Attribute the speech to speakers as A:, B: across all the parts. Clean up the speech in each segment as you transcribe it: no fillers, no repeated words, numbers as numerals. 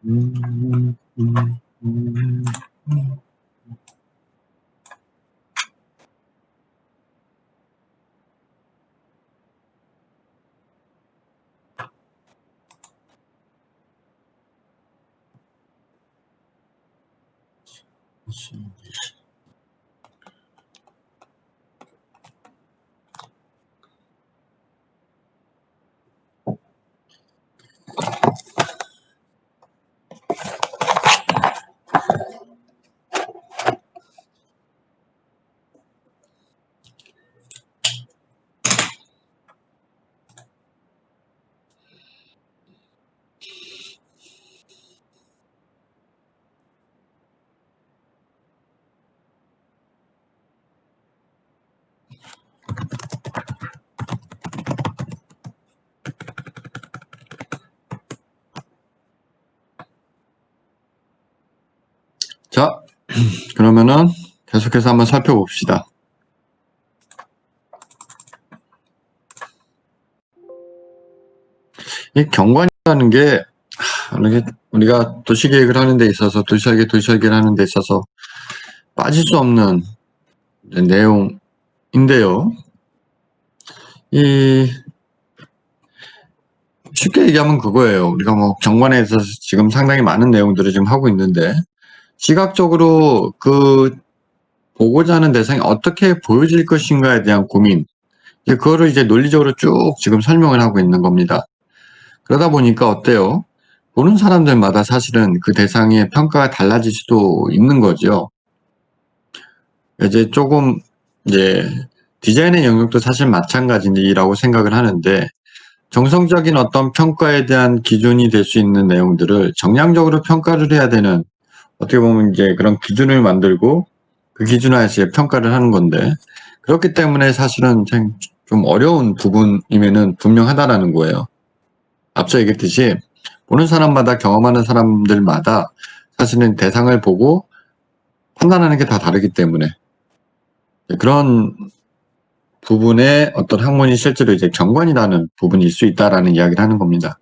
A: 음, 음, 음. 자, 그러면은 계속해서 한번 살펴봅시다. 이 경관이라는 게 우리가 도시계획을 하는 데 있어서 도시설계를 하는 데 있어서 빠질 수 없는 내용인데요. 이 쉽게 얘기하면 그거예요. 우리가 뭐 경관에 있어서 지금 상당히 많은 내용들을 지금 하고 있는데 시각적으로 그 보고자 하는 대상이 어떻게 보여질 것인가에 대한 고민, 그거를 이제 논리적으로 쭉 지금 설명을 하고 있는 겁니다. 그러다 보니까 어때요? 보는 사람들마다 사실은 그 대상의 평가가 달라질 수도 있는 거죠. 이제 조금 이제 디자인의 영역도 사실 마찬가지라고 생각을 하는데 정성적인 어떤 평가에 대한 기준이 될 수 있는 내용들을 정량적으로 평가를 해야 되는, 어떻게 보면 이제 그런 기준을 만들고 그 기준하에서 평가를 하는 건데, 그렇기 때문에 사실은 좀 어려운 부분임에는 분명하다라는 거예요. 앞서 얘기했듯이 보는 사람마다, 경험하는 사람들마다 사실은 대상을 보고 판단하는 게 다 다르기 때문에 그런 부분에 어떤 학문이 실제로 이제 경관이라는 부분일 수 있다라는 이야기를 하는 겁니다.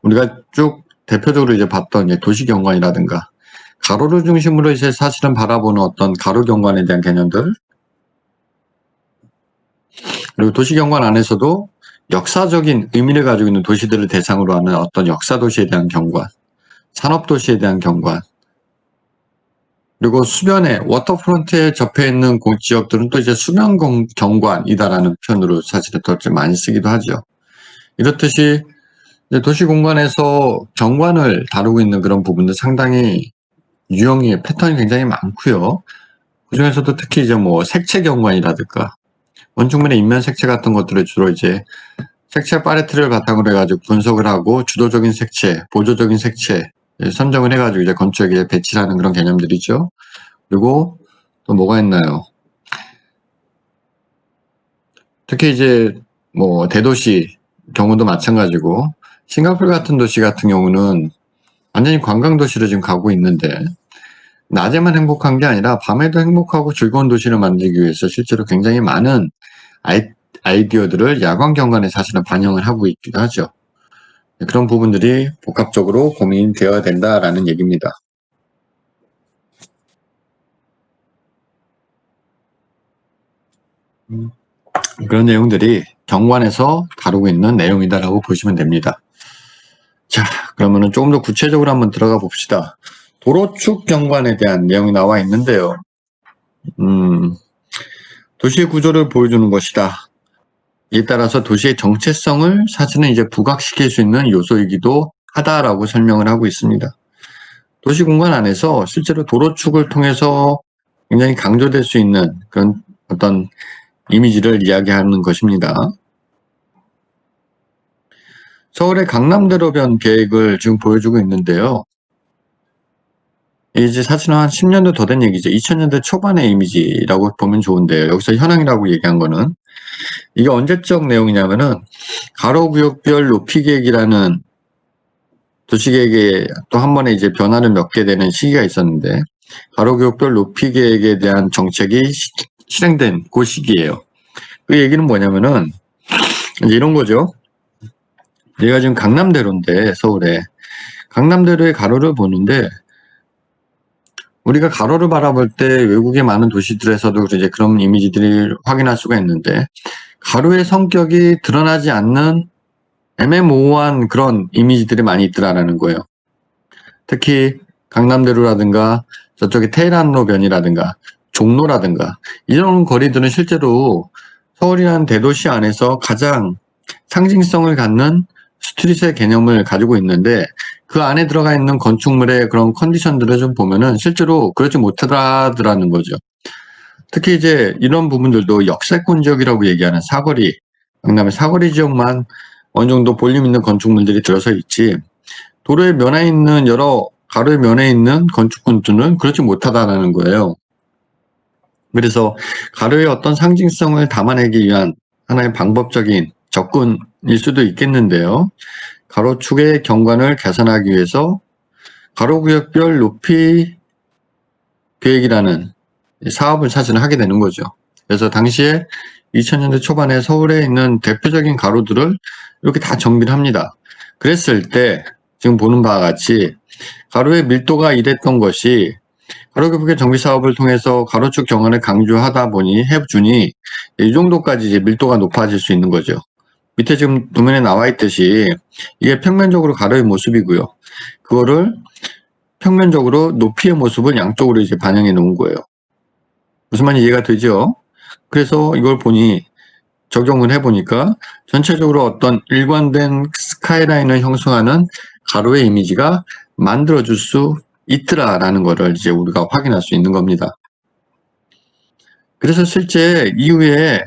A: 우리가 쭉 대표적으로 이제 봤던 이제 도시경관이라든가 가로를 중심으로 이제 사실은 바라보는 어떤 가로경관에 대한 개념들, 그리고 도시경관 안에서도 역사적인 의미를 가지고 있는 도시들을 대상으로 하는 어떤 역사도시에 대한 경관, 산업도시에 대한 경관, 그리고 수변에 워터프론트에 접해 있는 지역들은 또 이제 수면 경관이다라는 표현으로 사실은 더 많이 쓰기도 하죠. 이렇듯이 도시 공간에서 경관을 다루고 있는 그런 부분들 상당히 유형이 패턴이 굉장히 많고요. 그 중에서도 특히 이제 뭐 색채 경관이라든가 원축면의 인면 색채 같은 것들을 주로 이제 색채 팔레트를 바탕으로 해가지고 분석을 하고 주도적인 색채, 보조적인 색채 선정을 해가지고 이제 건축에 배치를 하는 그런 개념들이죠. 그리고 또 뭐가 있나요? 특히 이제 뭐 대도시 경우도 마찬가지고 싱가포르 같은 도시 같은 경우는 완전히 관광도시로 지금 가고 있는데 낮에만 행복한 게 아니라 밤에도 행복하고 즐거운 도시를 만들기 위해서 실제로 굉장히 많은 아이디어들을 야광 경관에 사실은 반영을 하고 있기도 하죠. 그런 부분들이 복합적으로 고민되어야 된다라는 얘기입니다. 그런 내용들이 경관에서 다루고 있는 내용이다라고 보시면 됩니다. 자, 그러면은 조금 더 구체적으로 한번 들어가 봅시다. 도로축 경관에 대한 내용이 나와 있는데요. 도시의 구조를 보여주는 것이다. 이에 따라서 도시의 정체성을 사실은 이제 부각시킬 수 있는 요소이기도 하다라고 설명을 하고 있습니다. 도시 공간 안에서 실제로 도로축을 통해서 굉장히 강조될 수 있는 그런 어떤 이미지를 이야기하는 것입니다. 서울의 강남대로변 계획을 지금 보여주고 있는데요. 이제 사실은 한 10년도 더 된 얘기죠. 2000년대 초반의 이미지라고 보면 좋은데요. 여기서 현황이라고 얘기한 거는 이게 언제적 내용이냐면은 가로구역별 높이계획이라는 도시계획에 또 한 번에 이제 변화를 겪게 되는 시기가 있었는데 가로구역별 높이계획에 대한 정책이 실행된 그 시기예요. 그 얘기는 뭐냐면은 이제 이런 거죠. 얘가 지금 강남대로인데 서울에 강남대로의 가로를 보는데 우리가 가로를 바라볼 때 외국의 많은 도시들에서도 이제 그런 이미지들을 확인할 수가 있는데 가로의 성격이 드러나지 않는 애매모호한 그런 이미지들이 많이 있더라라는 거예요. 특히 강남대로라든가 저쪽에 테헤란로변이라든가 종로라든가 이런 거리들은 실제로 서울이라는 대도시 안에서 가장 상징성을 갖는 스트릿의 개념을 가지고 있는데 그 안에 들어가 있는 건축물의 그런 컨디션들을 좀 보면은 실제로 그렇지 못하더라는 거죠. 특히 이제 이런 부분들도 역세권 지역이라고 얘기하는 사거리, 강남의 사거리 지역만 어느 정도 볼륨 있는 건축물들이 들어서 있지 도로의 면에 있는 여러 가로의 면에 있는 건축물들은 그렇지 못하다라는 거예요. 그래서 가로의 어떤 상징성을 담아내기 위한 하나의 방법적인 접근일 수도 있겠는데요. 가로축의 경관을 개선하기 위해서 가로구역별 높이 계획이라는 사업을 사실은 하게 되는 거죠. 그래서 당시에 2000년대 초반에 서울에 있는 대표적인 가로들을 이렇게 다 정비를 합니다. 그랬을 때 지금 보는 바와 같이 가로의 밀도가 이랬던 것이 가로교부의 정비 사업을 통해서 가로축 경관을 강조하다 보니 해주니 이 정도까지 이제 밀도가 높아질 수 있는 거죠. 밑에 지금 도면에 나와 있듯이 이게 평면적으로 가로의 모습이고요. 그거를 평면적으로 높이의 모습을 양쪽으로 이제 반영해 놓은 거예요. 무슨 말인지 이해가 되죠? 그래서 이걸 보니 적용을 해보니까 전체적으로 어떤 일관된 스카이라인을 형성하는 가로의 이미지가 만들어줄 수 있더라라는 거를 이제 우리가 확인할 수 있는 겁니다. 그래서 실제 이후에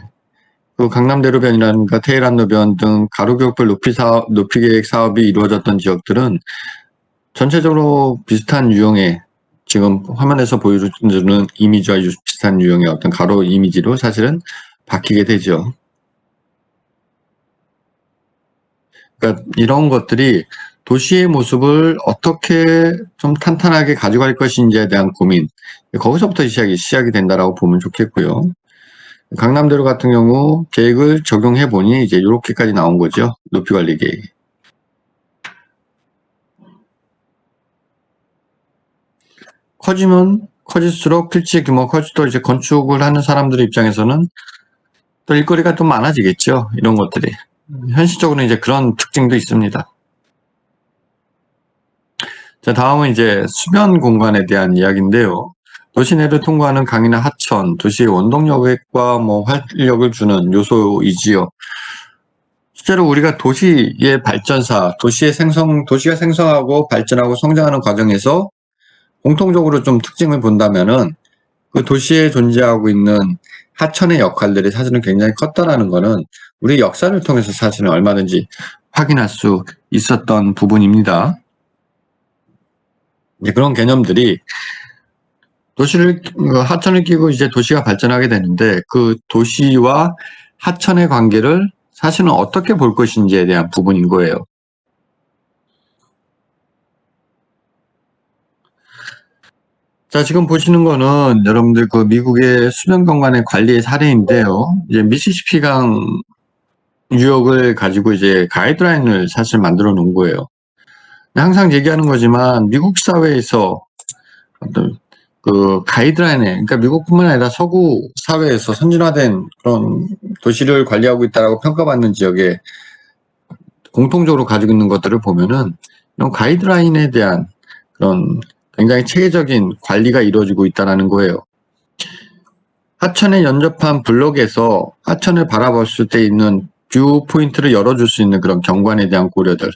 A: 그 강남대로변이라든가 테헤란로변 등 가로교역별 높이 계획 사업이 이루어졌던 지역들은 전체적으로 비슷한 유형의 지금 화면에서 보여주는 이미지와 비슷한 유형의 어떤 가로 이미지로 사실은 바뀌게 되죠. 그러니까 이런 것들이 도시의 모습을 어떻게 좀 탄탄하게 가져갈 것인지에 대한 고민, 거기서부터 시작이 된다라고 보면 좋겠고요. 강남대로 같은 경우 계획을 적용해 보니 이제 이렇게까지 나온 거죠. 높이관리 계획. 커지면 커질수록 필지 규모 커질수록 이제 건축을 하는 사람들 입장에서는 또 일거리가 좀 많아지겠죠. 이런 것들이. 현실적으로 이제 그런 특징도 있습니다. 자, 다음은 이제 수변 공간에 대한 이야기인데요. 도시 내를 통과하는 강이나 하천, 도시의 원동력과 활력을 주는 요소이지요. 실제로 우리가 도시의 발전사, 도시가 생성하고 발전하고 성장하는 과정에서 공통적으로 좀 특징을 본다면은 그 도시에 존재하고 있는 하천의 역할들이 사실은 굉장히 컸다라는 거는 우리 역사를 통해서 사실은 얼마든지 확인할 수 있었던 부분입니다. 이제 그런 개념들이 하천을 끼고 이제 도시가 발전하게 되는데 그 도시와 하천의 관계를 사실은 어떻게 볼 것인지에 대한 부분인 거예요. 자, 지금 보시는 거는 여러분들 그 미국의 수변경관의 관리의 사례인데요. 이제 미시시피강 유역을 가지고 이제 가이드라인을 사실 만들어 놓은 거예요. 항상 얘기하는 거지만 미국 사회에서 어떤 그 가이드라인에, 그러니까 미국뿐만 아니라 서구 사회에서 선진화된 그런 도시를 관리하고 있다라고 평가받는 지역에 공통적으로 가지고 있는 것들을 보면은 이런 가이드라인에 대한 그런 굉장히 체계적인 관리가 이루어지고 있다는 거예요. 하천에 연접한 블록에서 하천을 바라봤을 때 있는 뷰 포인트를 열어줄 수 있는 그런 경관에 대한 고려들,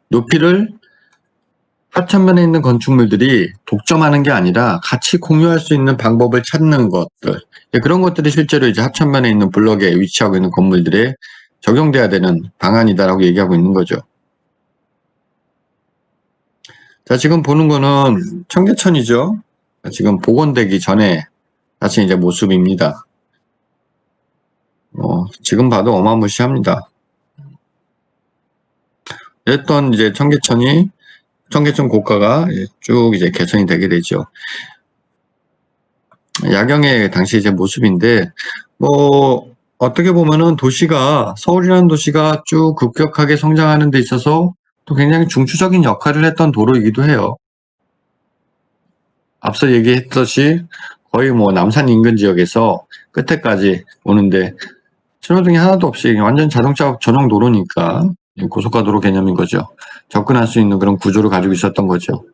A: 높이를 하천면에 있는 건축물들이 독점하는 게 아니라 같이 공유할 수 있는 방법을 찾는 것들, 그런 것들이 실제로 이제 하천면에 있는 블록에 위치하고 있는 건물들에 적용돼야 되는 방안이다라고 얘기하고 있는 거죠. 자, 지금 보는 거는 청계천이죠. 지금 복원되기 전에 다시 이제 모습입니다. 지금 봐도 어마무시합니다. 이랬던 이제 청계천 고가가 쭉 이제 개선이 되게 되죠. 야경의 당시 이제 모습인데, 어떻게 보면은 서울이라는 도시가 쭉 급격하게 성장하는 데 있어서 또 굉장히 중추적인 역할을 했던 도로이기도 해요. 앞서 얘기했듯이 거의 뭐 남산 인근 지역에서 끝에까지 오는데 신호등이 하나도 없이 완전 자동차 전용 도로니까 고속화도로 개념인 거죠. 접근할 수 있는 그런 구조를 가지고 있었던 거죠.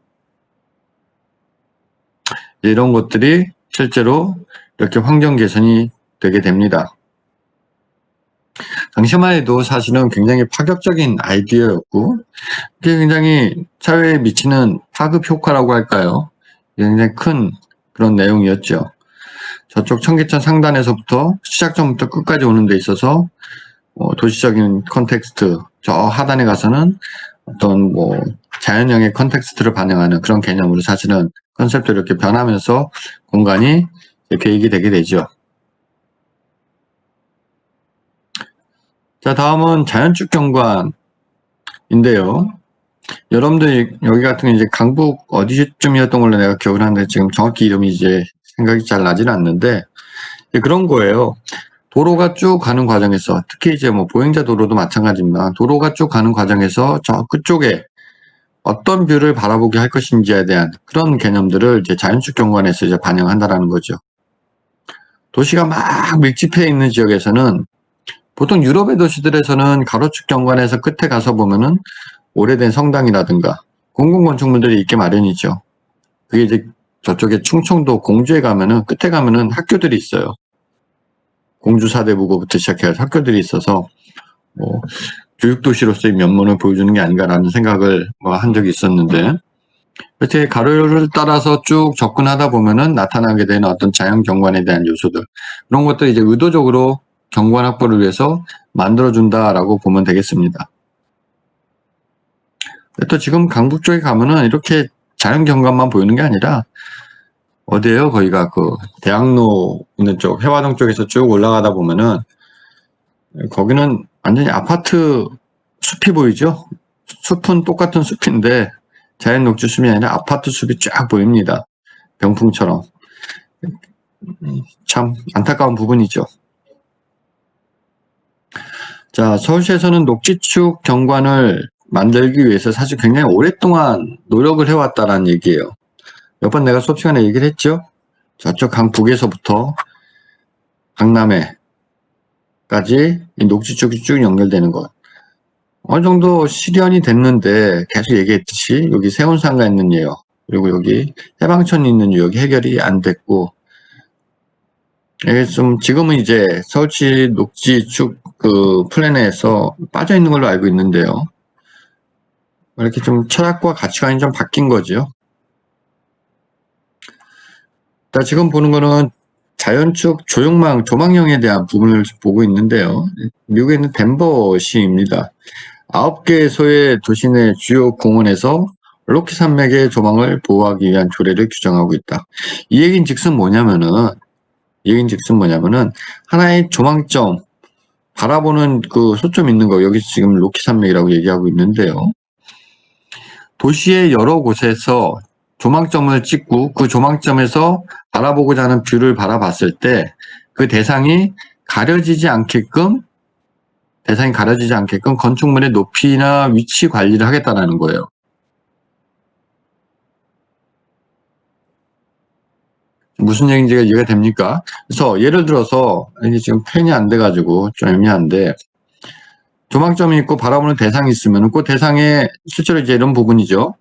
A: 이런 것들이 실제로 이렇게 환경 개선이 되게 됩니다. 당시만 해도 사실은 굉장히 파격적인 아이디어였고 그게 굉장히 사회에 미치는 파급 효과라고 할까요? 굉장히 큰 그런 내용이었죠. 저쪽 청계천 상단에서부터 시작점부터 끝까지 오는 데 있어서 도시적인 컨텍스트, 저 하단에 가서는 어떤 뭐 자연형의 컨텍스트를 반영하는 그런 개념으로 사실은 컨셉도 이렇게 변하면서 공간이 계획이 되게 되죠. 자, 다음은 자연축 경관인데요. 여러분들 여기 같은 경우 이제 강북 어디쯤이었던 걸로 내가 기억을 하는데 지금 정확히 이름이 이제 생각이 잘 나지는 않는데 그런 거예요. 도로가 쭉 가는 과정에서 특히 이제 뭐 보행자 도로도 마찬가지입니다. 도로가 쭉 가는 과정에서 저 끝쪽에 어떤 뷰를 바라보게 할 것인지에 대한 그런 개념들을 이제 자연축 경관에서 이제 반영한다라는 거죠. 도시가 막 밀집해 있는 지역에서는 보통 유럽의 도시들에서는 가로축 경관에서 끝에 가서 보면은 오래된 성당이라든가 공공건축물들이 있게 마련이죠. 그게 이제 저쪽에 충청도 공주에 가면은 끝에 가면은 학교들이 있어요. 공주 사대부고부터 시작해서 학교들이 있어서 뭐 교육도시로서의 면모를 보여주는 게 아닌가라는 생각을 한 적이 있었는데 이렇게 가로를 따라서 쭉 접근하다 보면은 나타나게 되는 어떤 자연 경관에 대한 요소들 그런 것들 이제 의도적으로 경관 확보를 위해서 만들어준다라고 보면 되겠습니다. 또 지금 강북 쪽에 가면은 이렇게 자연 경관만 보이는 게 아니라 어디에요? 거기가 그 대학로 있는 쪽 해화동 쪽에서 쭉 올라가다 보면은 거기는 완전히 아파트 숲이 보이죠? 숲은 똑같은 숲인데 자연 녹지 숲이 아니라 아파트 숲이 쫙 보입니다. 병풍처럼. 참 안타까운 부분이죠. 자, 서울시에서는 녹지축 경관을 만들기 위해서 사실 굉장히 오랫동안 노력을 해왔다라는 얘기예요. 몇 번 내가 수업 시간에 얘기를 했죠? 저쪽 강북에서부터 강남에까지 이 녹지축이 쭉 연결되는 것. 어느 정도 실현이 됐는데 계속 얘기했듯이 여기 세운상가 있는 유역 그리고 여기 해방촌이 있는 유역이 해결이 안 됐고 좀 지금은 이제 서울시 녹지축 그 플랜에서 빠져 있는 걸로 알고 있는데요. 이렇게 좀 철학과 가치관이 좀 바뀐 거죠. 자, 지금 보는 거는 자연축 조형망 조망형에 대한 부분을 보고 있는데요. 미국에 있는 덴버시입니다. 9개 소의 도시 내 주요 공원에서 로키 산맥의 조망을 보호하기 위한 조례를 규정하고 있다. 이 얘기인즉슨 뭐냐면은 하나의 조망점 바라보는 그 소점 있는 거 여기 지금 로키 산맥이라고 얘기하고 있는데요. 도시의 여러 곳에서 조망점을 찍고 그 조망점에서 바라보고자 하는 뷰를 바라봤을 때 그 대상이 가려지지 않게끔 건축물의 높이나 위치 관리를 하겠다는 거예요. 무슨 얘기인지가 이해가 됩니까? 그래서 예를 들어서 이게 지금 펜이 안 돼가지고 좀 애매한데 조망점이 있고 바라보는 대상이 있으면 그 대상에 실제로 이제 이런 부분이죠.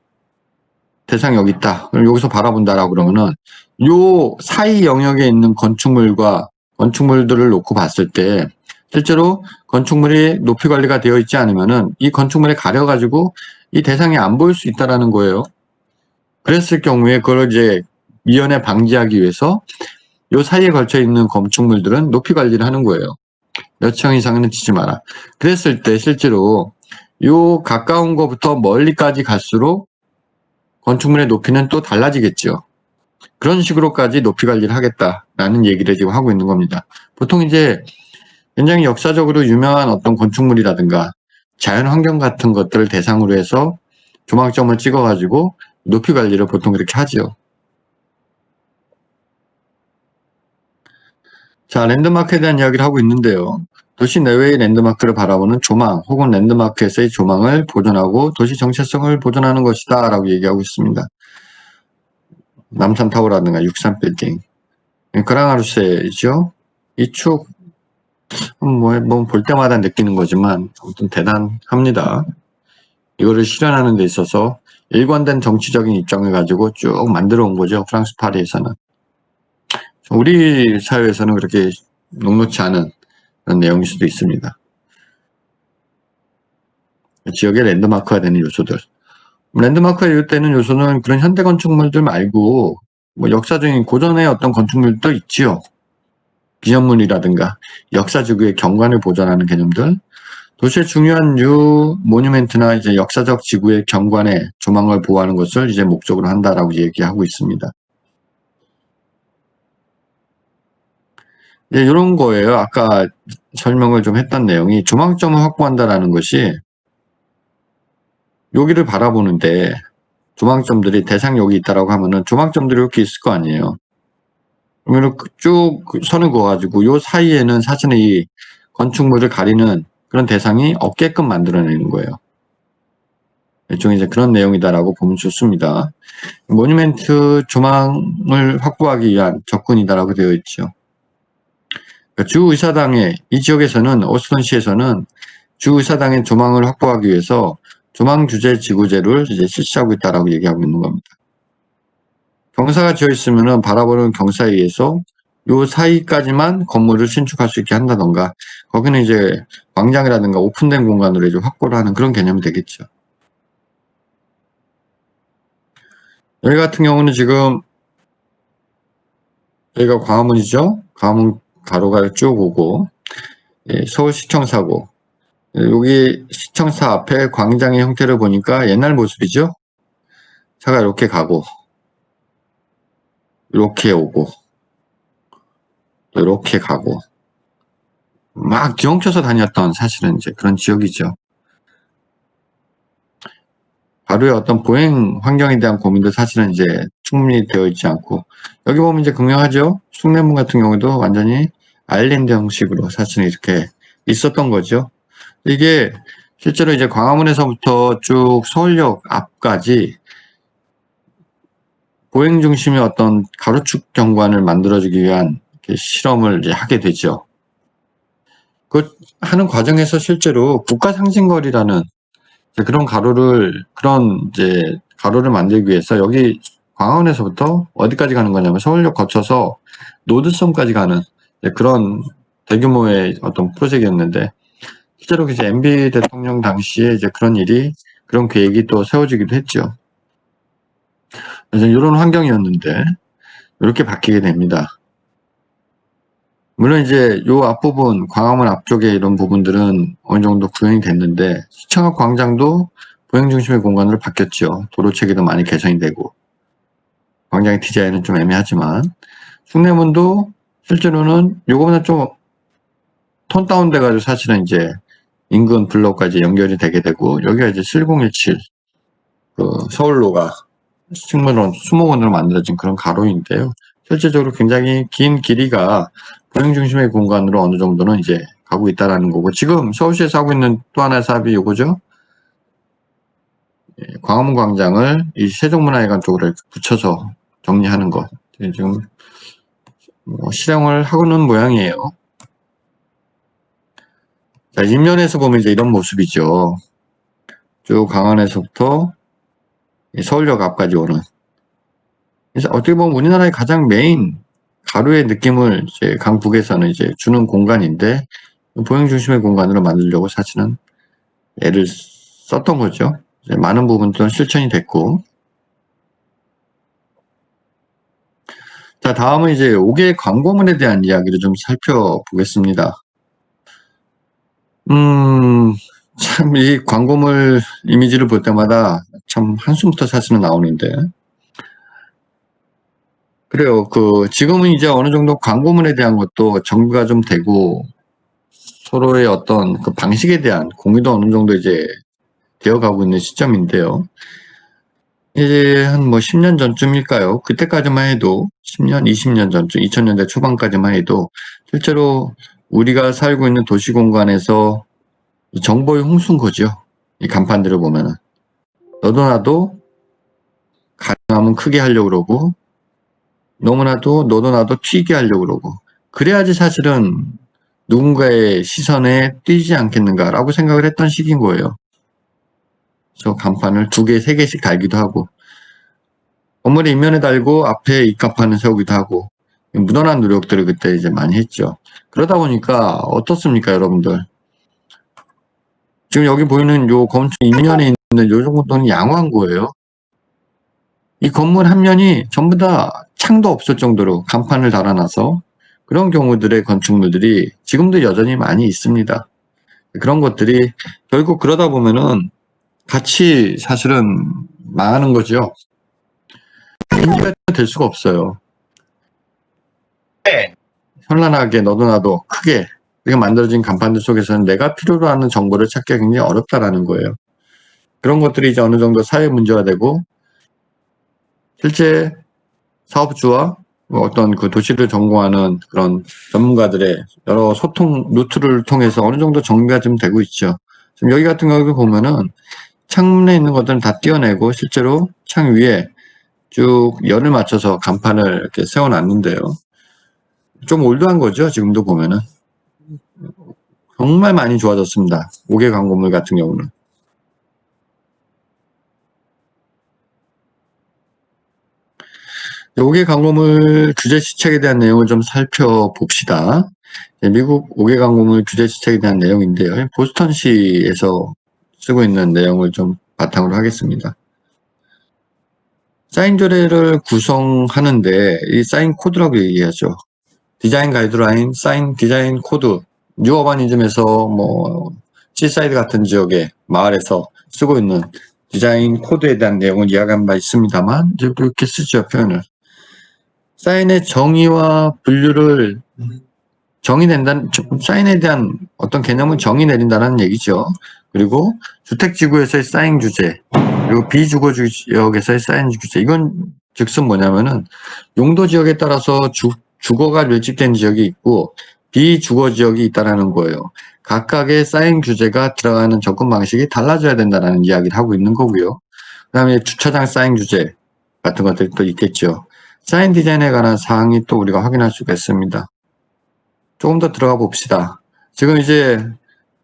A: 대상이 여기 있다. 그럼 여기서 바라본다라고 그러면은 요 사이 영역에 있는 건축물들을 놓고 봤을 때 실제로 건축물이 높이 관리가 되어 있지 않으면은 이 건축물에 가려가지고 이 대상이 안 보일 수 있다라는 거예요. 그랬을 경우에 그걸 이제 미연에 방지하기 위해서 요 사이에 걸쳐 있는 건축물들은 높이 관리를 하는 거예요. 몇 층 이상은 치지 마라. 그랬을 때 실제로 요 가까운 것부터 멀리까지 갈수록 건축물의 높이는 또 달라지겠죠. 그런 식으로까지 높이 관리를 하겠다라는 얘기를 지금 하고 있는 겁니다. 보통 이제 굉장히 역사적으로 유명한 어떤 건축물이라든가 자연환경 같은 것들을 대상으로 해서 조망점을 찍어가지고 높이 관리를 보통 그렇게 하죠. 자, 랜드마크에 대한 이야기를 하고 있는데요. 도시 내외의 랜드마크를 바라보는 조망 혹은 랜드마크에서의 조망을 보존하고 도시 정체성을 보존하는 것이다 라고 얘기하고 있습니다. 남산타워라든가 63빌딩, 그랑아루세이죠. 이축 뭐 볼 때마다 느끼는 거지만 아무튼 대단합니다. 이거를 실현하는 데 있어서 일관된 정치적인 입장을 가지고 쭉 만들어 온 거죠. 프랑스 파리에서는. 우리 사회에서는 그렇게 녹록치 않은 그런 내용일 수도 있습니다. 지역의 랜드마크가 되는 요소들. 랜드마크가 되는 요소는 그런 현대 건축물들 말고 뭐 역사적인 고전의 어떤 건축물도 있지요. 기념물이라든가 역사지구의 경관을 보존하는 개념들, 도시의 중요한 모뉴멘트나 이제 역사적 지구의 경관의 조망을 보호하는 것을 이제 목적으로 한다라고 얘기하고 있습니다. 예, 이런 거예요. 아까 설명을 좀 했던 내용이 조망점을 확보한다라는 것이 여기를 바라보는데 조망점들이 대상 여기 있다라고 하면은 조망점들이 이렇게 있을 거 아니에요. 그러면 쭉 선을 그어가지고 요 사이에는 사실은 이 건축물을 가리는 그런 대상이 없게끔 만들어내는 거예요. 일종의 이제 그런 내용이다라고 보면 좋습니다. 모뉴멘트 조망을 확보하기 위한 접근이다라고 되어 있죠. 주의사당의 이 지역에서는 오스턴시에서는 주의사당의 조망을 확보하기 위해서 조망 주제 지구제를 이제 실시하고 있다라고 얘기하고 있는 겁니다. 경사가 지어 있으면은 바라보는 경사에 의해서 요 사이까지만 건물을 신축할 수 있게 한다던가, 거기는 이제 광장이라든가 오픈된 공간으로 이제 확보를 하는 그런 개념이 되겠죠. 여기 같은 경우는 지금 여기가 광화문이죠. 광화문 가로가 쭉 오고, 예, 서울시청사고, 예, 여기 시청사 앞에 광장의 형태를 보니까 옛날 모습이죠. 차가 이렇게 가고 이렇게 오고 또 이렇게 가고 막 뒤엉켜서 다녔던 사실은 이제 그런 지역이죠. 바로의 어떤 보행 환경에 대한 고민도 사실은 이제 충분히 되어 있지 않고, 여기 보면 이제 극명하죠. 숭례문 같은 경우도 완전히 아일랜드 형식으로 사실은 이렇게 있었던 거죠. 이게 실제로 이제 광화문에서부터 쭉 서울역 앞까지 보행 중심의 어떤 가로축 경관을 만들어주기 위한 실험을 이제 하게 되죠. 그 하는 과정에서 실제로 국가 상징거리라는 그런 가로를 만들기 위해서 여기 광화문에서부터 어디까지 가는 거냐면 서울역 거쳐서 노드섬까지 가는 그런 대규모의 어떤 프로젝트였는데, 실제로 이제 MB 대통령 당시에 이제 그런 계획이 또 세워지기도 했죠. 그래서 이런 환경이었는데 이렇게 바뀌게 됩니다. 물론 이제 요 앞부분 광화문 앞쪽에 이런 부분들은 어느 정도 구현이 됐는데, 시청 앞 광장도 보행 중심의 공간으로 바뀌었죠. 도로 체계도 많이 개선이 되고, 광장의 디자인은 좀 애매하지만, 숭례문도 실제로는 요거보다 좀 톤 다운 돼가지고 사실은 이제 인근 블록까지 연결이 되게 되고, 여기가 이제 7017 그 서울로가 수목원으로 만들어진 그런 가로인데요. 실제적으로 굉장히 긴 길이가 보행 중심의 공간으로 어느 정도는 이제 가고 있다라는 거고, 지금 서울시에서 하고 있는 또 하나의 사업이 요거죠. 광화문 광장을 이 세종문화회관 쪽으로 붙여서 정리하는 것, 지금 실행을 하고는 모양이에요. 자, 인면에서 보면 이제 이런 모습이죠. 쭉 강안에서부터 서울역 앞까지 오는. 그래서 어떻게 보면 우리나라의 가장 메인 가로의 느낌을 이제 강북에서는 이제 주는 공간인데, 보행 중심의 공간으로 만들려고 사실은 애를 썼던 거죠. 많은 부분들은 실천이 됐고. 자, 다음은 이제 5개의 광고문에 대한 이야기를 좀 살펴보겠습니다. 참, 이 광고물 이미지를 볼 때마다 참 한숨부터 사실은 나오는데. 그래요. 지금은 이제 어느 정도 광고문에 대한 것도 정비가 좀 되고, 서로의 어떤 그 방식에 대한 공유도 어느 정도 이제 되어가고 있는 시점인데요. 이제 한 10년 전쯤일까요? 그때까지만 해도 10년, 20년 전쯤, 2000년대 초반까지만 해도 실제로 우리가 살고 있는 도시 공간에서 정보의 홍수인 거죠. 이 간판들을 보면은. 너도 나도 가능하면 크게 하려고 그러고, 너도 나도 튀게 하려고 그러고, 그래야지 사실은 누군가의 시선에 띄지 않겠는가라고 생각을 했던 시기인 거예요. 저 간판을 2개, 3개씩 달기도 하고, 건물의 인면에 달고 앞에 입간판을 세우기도 하고, 무던한 노력들을 그때 이제 많이 했죠. 그러다 보니까 어떻습니까, 여러분들? 지금 여기 보이는 요 건축 인면에 있는 요 정도는 양호한 거예요. 이 건물 한 면이 전부 다 창도 없을 정도로 간판을 달아놔서 그런 경우들의 건축물들이 지금도 여전히 많이 있습니다. 그런 것들이 결국 그러다 보면은 같이 사실은 망하는 거죠. 인지가 될 수가 없어요. 현란하게 너도 나도 크게 이렇게 만들어진 간판들 속에서는 내가 필요로 하는 정보를 찾기가 굉장히 어렵다라는 거예요. 그런 것들이 이제 어느 정도 사회 문제가 되고 실제 사업주와 어떤 그 도시를 전공하는 그런 전문가들의 여러 소통 루트를 통해서 어느 정도 정비가 좀 되고 있죠. 지금 여기 같은 경우 보면은 창문에 있는 것들은 다 떼어내고 실제로 창 위에 쭉 열을 맞춰서 간판을 이렇게 세워놨는데요. 좀 올드한 거죠. 지금도 보면은 정말 많이 좋아졌습니다. 5개 광고물 같은 경우는. 5개 광고물 규제 시책에 대한 내용을 좀 살펴봅시다. 미국 5개 광고물 규제 시책에 대한 내용인데요. 보스턴시에서 쓰고 있는 내용을 좀 바탕으로 하겠습니다. 사인 조례를 구성하는데 이 사인 코드라고 얘기하죠. 디자인 가이드라인, 사인 디자인 코드, 뉴어바니즘에서 뭐 시사이드 같은 지역의 마을에서 쓰고 있는 디자인 코드에 대한 내용을 이야기한 바 있습니다만 이제 이렇게 쓰죠, 표현을. 사인의 정의와 분류를 정의낸다는, 사인에 대한 어떤 개념을 정의 내린다는 얘기죠. 그리고 주택지구에서의 사인 규제, 그리고 비주거 지역에서의 사인 규제. 이건 즉슨 뭐냐면은 용도 지역에 따라서 주거가 밀집된 지역이 있고 비주거 지역이 있다라는 거예요. 각각의 사인 규제가 들어가는 접근 방식이 달라져야 된다는 이야기를 하고 있는 거고요. 그 다음에 주차장 사인 규제 같은 것들이 또 있겠죠. 사인 디자인에 관한 사항이 또 우리가 확인할 수가 있습니다. 조금 더 들어가 봅시다. 지금 이제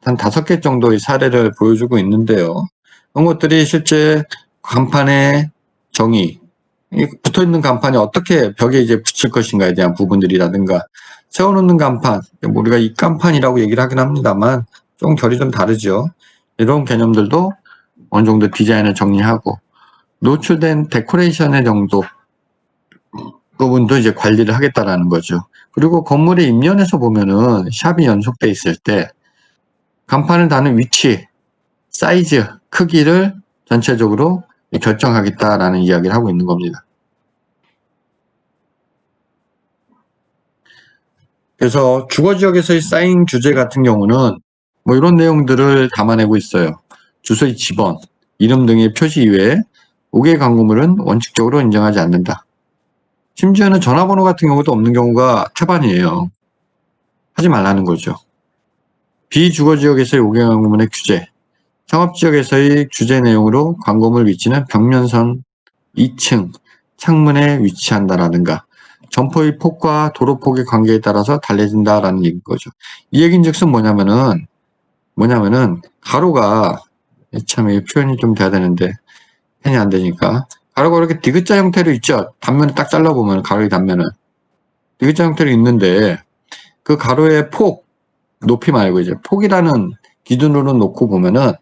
A: 한 5개 정도의 사례를 보여주고 있는데요. 그런 것들이 실제 간판의 정의, 붙어 있는 간판이 어떻게 벽에 이제 붙일 것인가에 대한 부분들이라든가, 세워놓는 간판, 우리가 입간판이라고 얘기를 하긴 합니다만, 좀 결이 좀 다르죠. 이런 개념들도 어느 정도 디자인을 정리하고, 노출된 데코레이션의 정도, 부분도 이제 관리를 하겠다라는 거죠. 그리고 건물의 입면에서 보면은 샵이 연속돼 있을 때 간판을 다는 위치, 사이즈, 크기를 전체적으로 결정하겠다라는 이야기를 하고 있는 겁니다. 그래서 주거지역에서의 사인 규제 같은 경우는 뭐 이런 내용들을 담아내고 있어요. 주소의 지번, 이름 등의 표시 이외에 5개 광고물은 원칙적으로 인정하지 않는다. 심지어는 전화번호 같은 경우도 없는 경우가 태반이에요. 하지 말라는 거죠. 비주거지역에서의 5개 광고물의 규제, 상업지역에서의 규제 내용으로 광고물 위치는 벽면선 2층 창문에 위치한다라든가 점포의 폭과 도로폭의 관계에 따라서 달라진다라는 얘기인 거죠. 이 얘기인즉슨 뭐냐면은 가로가 참 이 표현이 좀 돼야 되는데 표현이 안 되니까 가로가 이렇게 디귿자 형태로 있죠. 단면을 딱 잘라보면 가로의 단면은 디귿자 형태로 있는데 그 가로의 폭 높이 말고 이제 폭이라는 기준으로 놓고 보면은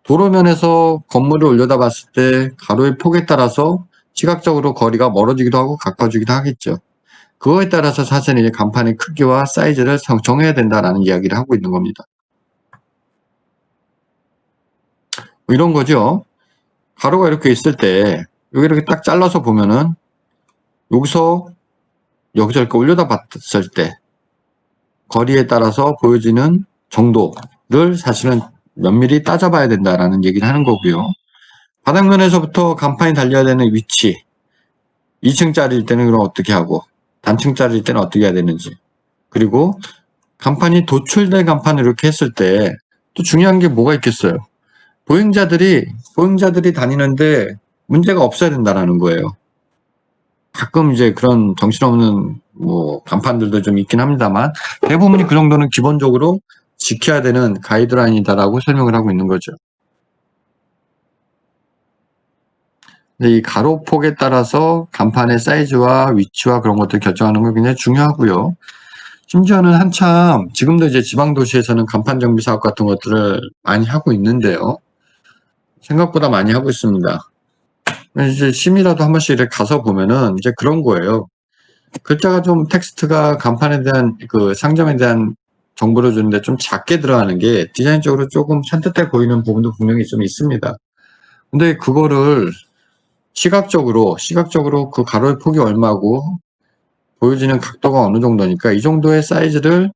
A: 도로면에서 건물을 올려다 봤을 때 가로의 폭에 따라서 시각적으로 거리가 멀어지기도 하고 가까워지기도 하겠죠. 그거에 따라서 사실 이제 간판의 크기와 사이즈를 정해야 된다라는 이야기를 하고 있는 겁니다. 이런 거죠. 가로가 이렇게 있을 때 여기 이렇게 딱 잘라서 보면은 여기서 여기서 이렇게 올려다 봤을 때 거리에 따라서 보여지는 정도를 사실은 면밀히 따져봐야 된다라는 얘기를 하는 거고요. 바닥면에서부터 간판이 달려야 되는 위치, 2층짜리일 때는 그럼 어떻게 하고 단층짜리일 때는 어떻게 해야 되는지, 그리고 간판이 도출된 간판을 이렇게 했을 때 또 중요한 게 뭐가 있겠어요? 보행자들이 다니는데 문제가 없어야 된다라는 거예요. 가끔 이제 그런 정신없는 뭐 간판들도 좀 있긴 합니다만 대부분이 그 정도는 기본적으로 지켜야 되는 가이드라인이다라고 설명을 하고 있는 거죠. 근데 이 가로폭에 따라서 간판의 사이즈와 위치와 그런 것들 결정하는 건 굉장히 중요하고요. 심지어는 한참 지금도 이제 지방 도시에서는 간판 정비 사업 같은 것들을 많이 하고 있는데요. 생각보다 많이 하고 있습니다. 이제 심의라도 한 번씩 이렇게 가서 보면은 이제 그런 거예요. 글자가 좀 텍스트가 간판에 대한 그 상점에 대한 정보를 주는데 좀 작게 들어가는 게 디자인적으로 조금 산뜻해 보이는 부분도 분명히 좀 있습니다. 근데 그거를 시각적으로 그 가로의 폭이 얼마고 보여지는 각도가 어느 정도니까 이 정도의 사이즈를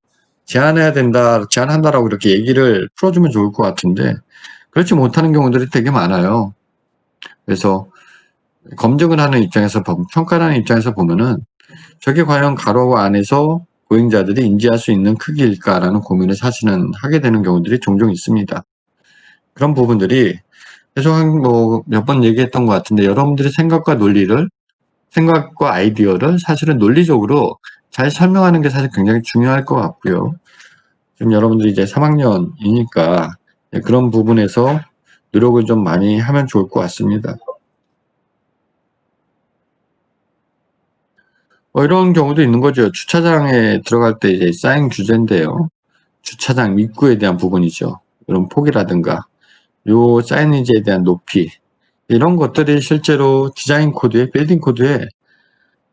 A: 제한한다라고 이렇게 얘기를 풀어주면 좋을 것 같은데 그렇지 못하는 경우들이 되게 많아요. 그래서 검증을 하는 입장에서 평가를 하는 입장에서 보면은 저게 과연 가로 안에서 보행자들이 인지할 수 있는 크기일까라는 고민을 사실은 하게 되는 경우들이 종종 있습니다. 그런 부분들이 최소한 뭐 몇 번 얘기했던 것 같은데 여러분들의 생각과 아이디어를 사실은 논리적으로 잘 설명하는 게 사실 굉장히 중요할 것 같고요. 지금 여러분들이 이제 3학년이니까 그런 부분에서 노력을 좀 많이 하면 좋을 것 같습니다. 뭐 이런 경우도 있는 거죠. 주차장에 들어갈 때 이제 사인 규제인데요. 주차장 입구에 대한 부분이죠. 이런 폭이라든가 요 사이니지에 대한 높이 이런 것들이 실제로 디자인 코드에 빌딩 코드에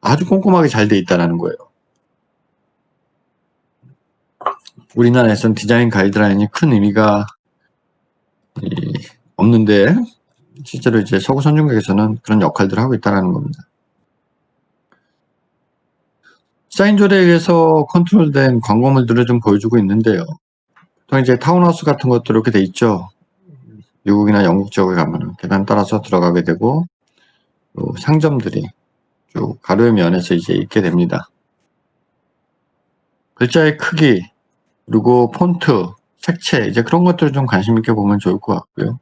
A: 아주 꼼꼼하게 잘 돼 있다는 거예요. 우리나라에서는 디자인 가이드라인이 큰 의미가 없는데 실제로 이제 서구 선진국에서는 그런 역할들을 하고 있다는 겁니다. 사인 조례에 의해서 컨트롤된 광고물들을 좀 보여주고 있는데요. 보통 이제 타운하우스 같은 것도 이렇게 돼 있죠. 미국이나 영국 지역에 가면 계단 따라서 들어가게 되고 상점들이 쭉 가로의 면에서 이제 있게 됩니다. 글자의 크기 그리고 폰트, 색채 이제 그런 것들을 좀 관심 있게 보면 좋을 것 같고요.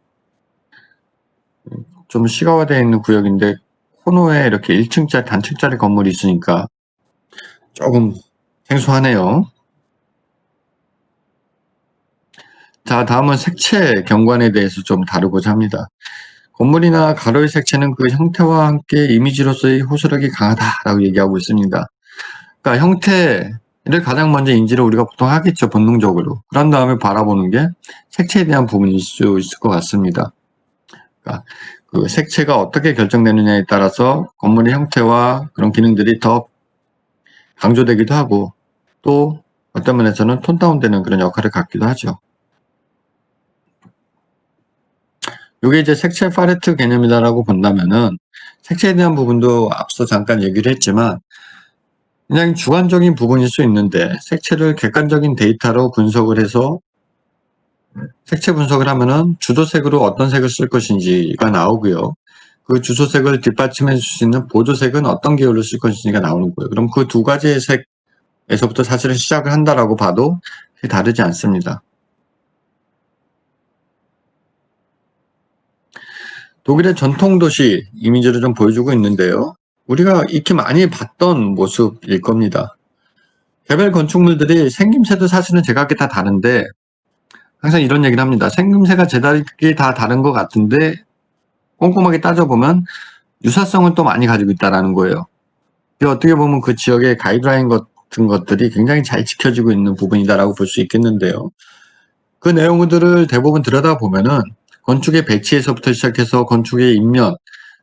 A: 좀 시가화되어 있는 구역인데 코너에 이렇게 1층짜리 단층짜리 건물이 있으니까 조금 생소하네요. 자, 다음은 색채 경관에 대해서 좀 다루고자 합니다. 건물이나 가로의 색채는 그 형태와 함께 이미지로서의 호소력이 강하다라고 얘기하고 있습니다. 그러니까 형태를 가장 먼저 인지를 우리가 보통 하겠죠, 본능적으로. 그런 다음에 바라보는 게 색채에 대한 부분일 수 있을 것 같습니다. 그러니까 그 색채가 어떻게 결정되느냐에 따라서 건물의 형태와 그런 기능들이 더 강조되기도 하고 또 어떤 면에서는 톤 다운되는 그런 역할을 갖기도 하죠. 이게 이제 색채 팔레트 개념이다라고 본다면은 색채에 대한 부분도 앞서 잠깐 얘기를 했지만 그냥 주관적인 부분일 수 있는데 색채를 객관적인 데이터로 분석을 해서 색채 분석을 하면은 주도색으로 어떤 색을 쓸 것인지가 나오고요. 그 주소색을 뒷받침해 줄 수 있는 보조색은 어떤 계열로 쓸 것인지가 나오는 거예요. 그럼 그 두 가지의 색에서부터 사실은 시작을 한다라고 봐도 다르지 않습니다. 독일의 전통 도시 이미지를 좀 보여주고 있는데요. 우리가 익히 많이 봤던 모습일 겁니다. 개별 건축물들이 생김새도 사실은 제각기 다 다른데 항상 이런 얘기를 합니다. 생김새가 제각기 다 다른 것 같은데 꼼꼼하게 따져보면 유사성을 또 많이 가지고 있다는 거예요. 어떻게 보면 그 지역의 가이드라인 같은 것들이 굉장히 잘 지켜지고 있는 부분이다라고 볼 수 있겠는데요. 그 내용들을 대부분 들여다보면은 건축의 배치에서부터 시작해서 건축의 입면,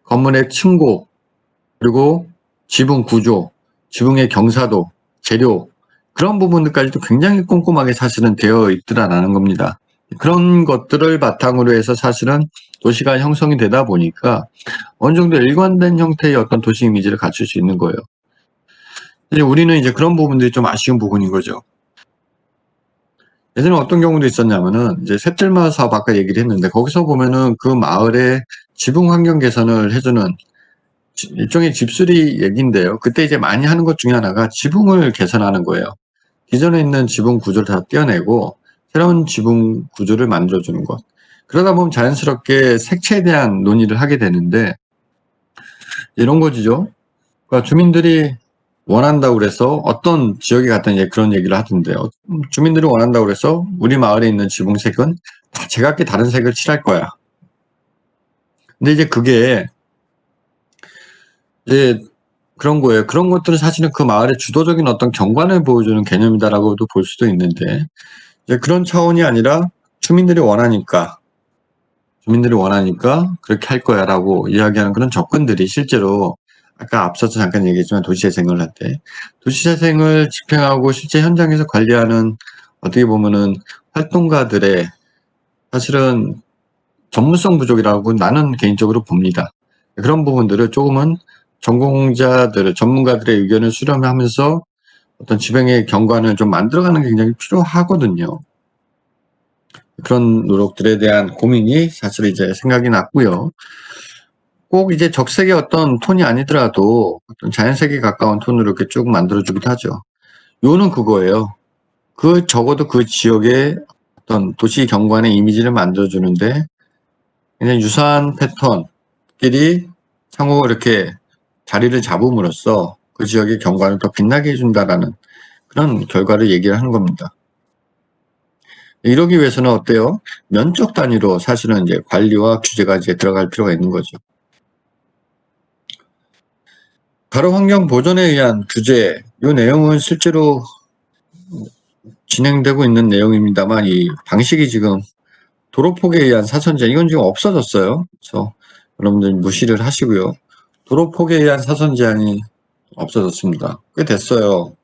A: 건물의 층고, 그리고 지붕 구조, 지붕의 경사도, 재료 그런 부분들까지도 굉장히 꼼꼼하게 사실은 되어 있더라라는 겁니다. 그런 것들을 바탕으로 해서 사실은 도시가 형성이 되다 보니까 어느 정도 일관된 형태의 어떤 도시 이미지를 갖출 수 있는 거예요. 이제 우리는 이제 그런 부분들이 좀 아쉬운 부분인 거죠. 예전에 어떤 경우도 있었냐면은 이제 샛들마을 사업 아까 얘기를 했는데 거기서 보면은 그 마을의 지붕 환경 개선을 해주는 일종의 집수리 얘기인데요. 그때 이제 많이 하는 것 중에 하나가 지붕을 개선하는 거예요. 기존에 있는 지붕 구조를 다 떼어내고 새로운 지붕 구조를 만들어주는 것. 그러다 보면 자연스럽게 색채에 대한 논의를 하게 되는데 이런 거지죠. 그러니까 주민들이 원한다고 그래서 어떤 지역에 갔다 이제 그런 얘기를 하던데요. 주민들이 원한다고 그래서 우리 마을에 있는 지붕색은 다 제각기 다른 색을 칠할 거야. 근데 이제 그게 이제 그런 거예요. 그런 것들은 사실은 그 마을의 주도적인 어떤 경관을 보여주는 개념이다라고도 볼 수도 있는데 이제 그런 차원이 아니라 주민들이 원하니까 그렇게 할 거야라고 이야기하는 그런 접근들이 실제로 아까 앞서서 잠깐 얘기했지만 도시재생을 할 때 도시재생을 집행하고 실제 현장에서 관리하는 어떻게 보면은 활동가들의 사실은 전문성 부족이라고 나는 개인적으로 봅니다. 그런 부분들을 조금은 전문가들의 의견을 수렴하면서 어떤 지방의 경관을 좀 만들어가는 게 굉장히 필요하거든요. 그런 노력들에 대한 고민이 사실 이제 생각이 났고요. 꼭 이제 적색의 어떤 톤이 아니더라도 어떤 자연색에 가까운 톤으로 이렇게 쭉 만들어주기도 하죠. 요는 그거예요. 적어도 그 지역의 어떤 도시 경관의 이미지를 만들어주는데 그냥 유사한 패턴끼리 상호 이렇게 자리를 잡음으로써 그 지역의 경관을 더 빛나게 해준다라는 그런 결과를 얘기를 하는 겁니다. 이러기 위해서는 어때요? 면적 단위로 사실은 이제 관리와 규제가 이제 들어갈 필요가 있는 거죠. 가로 환경 보존에 의한 규제, 이 내용은 실제로 진행되고 있는 내용입니다만 이 방식이 지금 도로폭에 의한 사선제한 이건 지금 없어졌어요. 그래서 여러분들 무시를 하시고요. 도로폭에 의한 사선 제한이 없어졌습니다. 꽤 됐어요.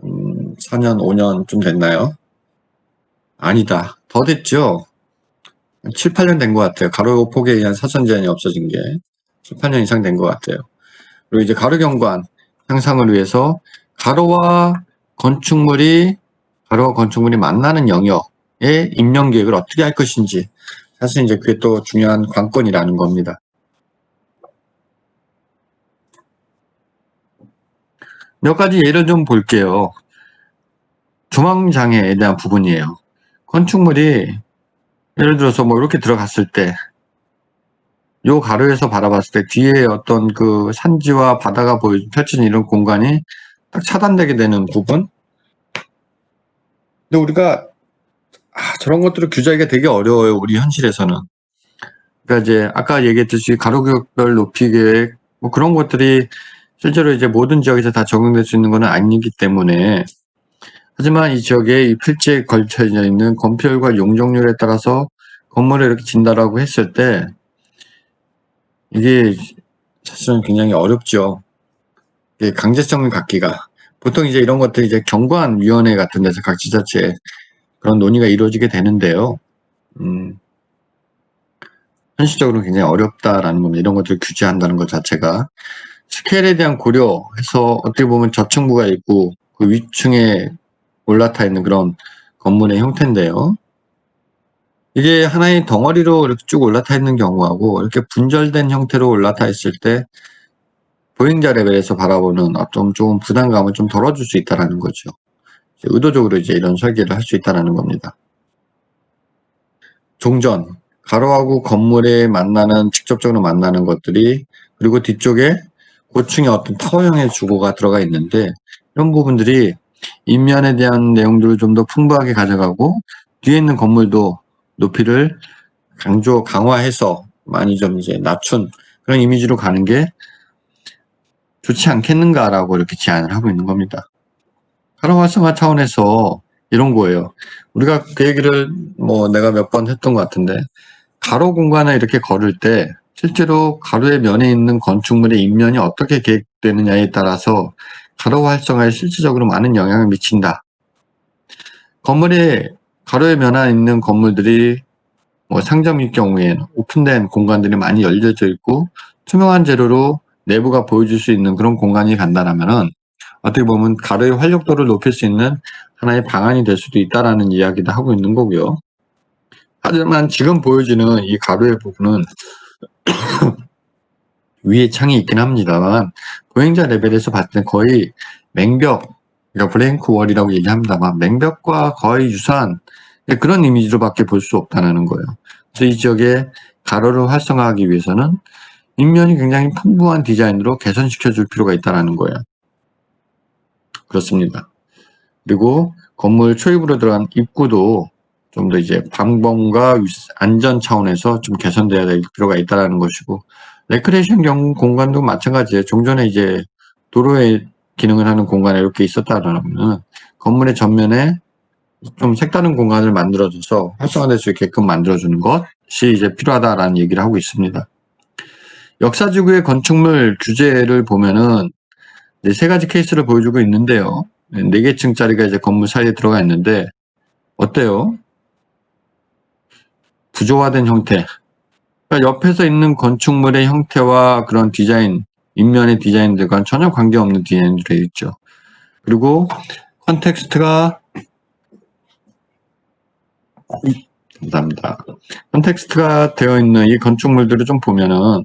A: 4년, 5년쯤 됐나요? 아니다. 더 됐죠? 7, 8년 된 것 같아요. 가로폭에 의한 사선 제한이 없어진 게 7, 8년 이상 된 것 같아요. 그리고 이제 가로경관 향상을 위해서 가로와 건축물이 만나는 영역의 임명계획을 어떻게 할 것인지 사실 이제 그게 또 중요한 관건이라는 겁니다. 몇 가지 예를 좀 볼게요. 조망장애에 대한 부분이에요. 건축물이 예를 들어서 뭐 이렇게 들어갔을 때 요 가로에서 바라봤을 때 뒤에 어떤 그 산지와 바다가 펼쳐진 이런 공간이 딱 차단되게 되는 부분. 근데 우리가 저런 것들을 규제하기가 되게 어려워요. 우리 현실에서는. 그러니까 이제 아까 얘기했듯이 가로구역별 높이 계획 뭐 그런 것들이 실제로 이제 모든 지역에서 다 적용될 수 있는 것은 아니기 때문에 하지만 이 지역에 이 필지에 걸쳐져 있는 건폐율과 용적률에 따라서 건물을 이렇게 진다라고 했을 때 이게 사실은 굉장히 어렵죠. 이게 강제성을 갖기가. 보통 이제 이런 것들이 이제 경관위원회 같은 데서 각 지자체에 그런 논의가 이루어지게 되는데요. 현실적으로 굉장히 어렵다라는 겁니다. 이런 것들을 규제한다는 것 자체가. 스케일에 대한 고려해서 어떻게 보면 저층부가 있고 그 위층에 올라타 있는 그런 건물의 형태인데요. 이게 하나의 덩어리로 이렇게 쭉 올라타 있는 경우하고 이렇게 분절된 형태로 올라타 있을 때 보행자 레벨에서 바라보는 어떤 좀 부담감을 좀 덜어줄 수 있다는 거죠. 의도적으로 이제 이런 설계를 할 수 있다는 겁니다. 종전, 가로하고 건물에 직접적으로 만나는 것들이 그리고 뒤쪽에 고층에 어떤 타워형의 주거가 들어가 있는데 이런 부분들이 인면에 대한 내용들을 좀 더 풍부하게 가져가고 뒤에 있는 건물도 높이를 강화해서 많이 좀 이제 낮춘 그런 이미지로 가는 게 좋지 않겠는가라고 이렇게 제안을 하고 있는 겁니다. 가로 활성화 차원에서 이런 거예요. 우리가 그 얘기를 뭐 내가 몇 번 했던 것 같은데 가로 공간을 이렇게 걸을 때 실제로 가로의 면에 있는 건축물의 인면이 어떻게 계획되느냐에 따라서 가로 활성화에 실질적으로 많은 영향을 미친다. 가로의 면에 있는 건물들이 뭐 상점일 경우에는 오픈된 공간들이 많이 열려져 있고 투명한 재료로 내부가 보여줄 수 있는 그런 공간이 간다라면은 어떻게 보면 가로의 활력도를 높일 수 있는 하나의 방안이 될 수도 있다라는 이야기도 하고 있는 거고요. 하지만 지금 보여지는 이 가로의 부분은 위에 창이 있긴 합니다만 보행자 레벨에서 봤을 때 거의 맹벽 그러니까 블랭크 월이라고 얘기합니다만 맹벽과 거의 유사한 그런 이미지로밖에 볼 수 없다는 거예요. 그래서 이 지역에 가로를 활성화하기 위해서는 인면이 굉장히 풍부한 디자인으로 개선시켜 줄 필요가 있다는 거예요. 그렇습니다. 그리고 건물 초입으로 들어간 입구도 좀 더 이제 방범과 안전 차원에서 좀 개선돼야 될 필요가 있다는 것이고, 레크레이션 공간도 마찬가지예요. 종전에 이제 도로에 기능을 하는 공간에 이렇게 있었다라면 건물의 전면에 좀 색다른 공간을 만들어줘서 활성화될 수 있게끔 만들어주는 것이 이제 필요하다라는 얘기를 하고 있습니다. 역사지구의 건축물 규제를 보면은 세 가지 케이스를 보여주고 있는데요. 4개층짜리가 이제 건물 사이에 들어가 있는데 어때요? 구조화된 형태. 그러니까 옆에서 있는 건축물의 형태와 그런 디자인, 인면의 디자인들과는 전혀 관계없는 디자인으로 되어 있죠. 그리고 컨텍스트가 감사합니다. 컨텍스트가 되어 있는 이 건축물들을 좀 보면은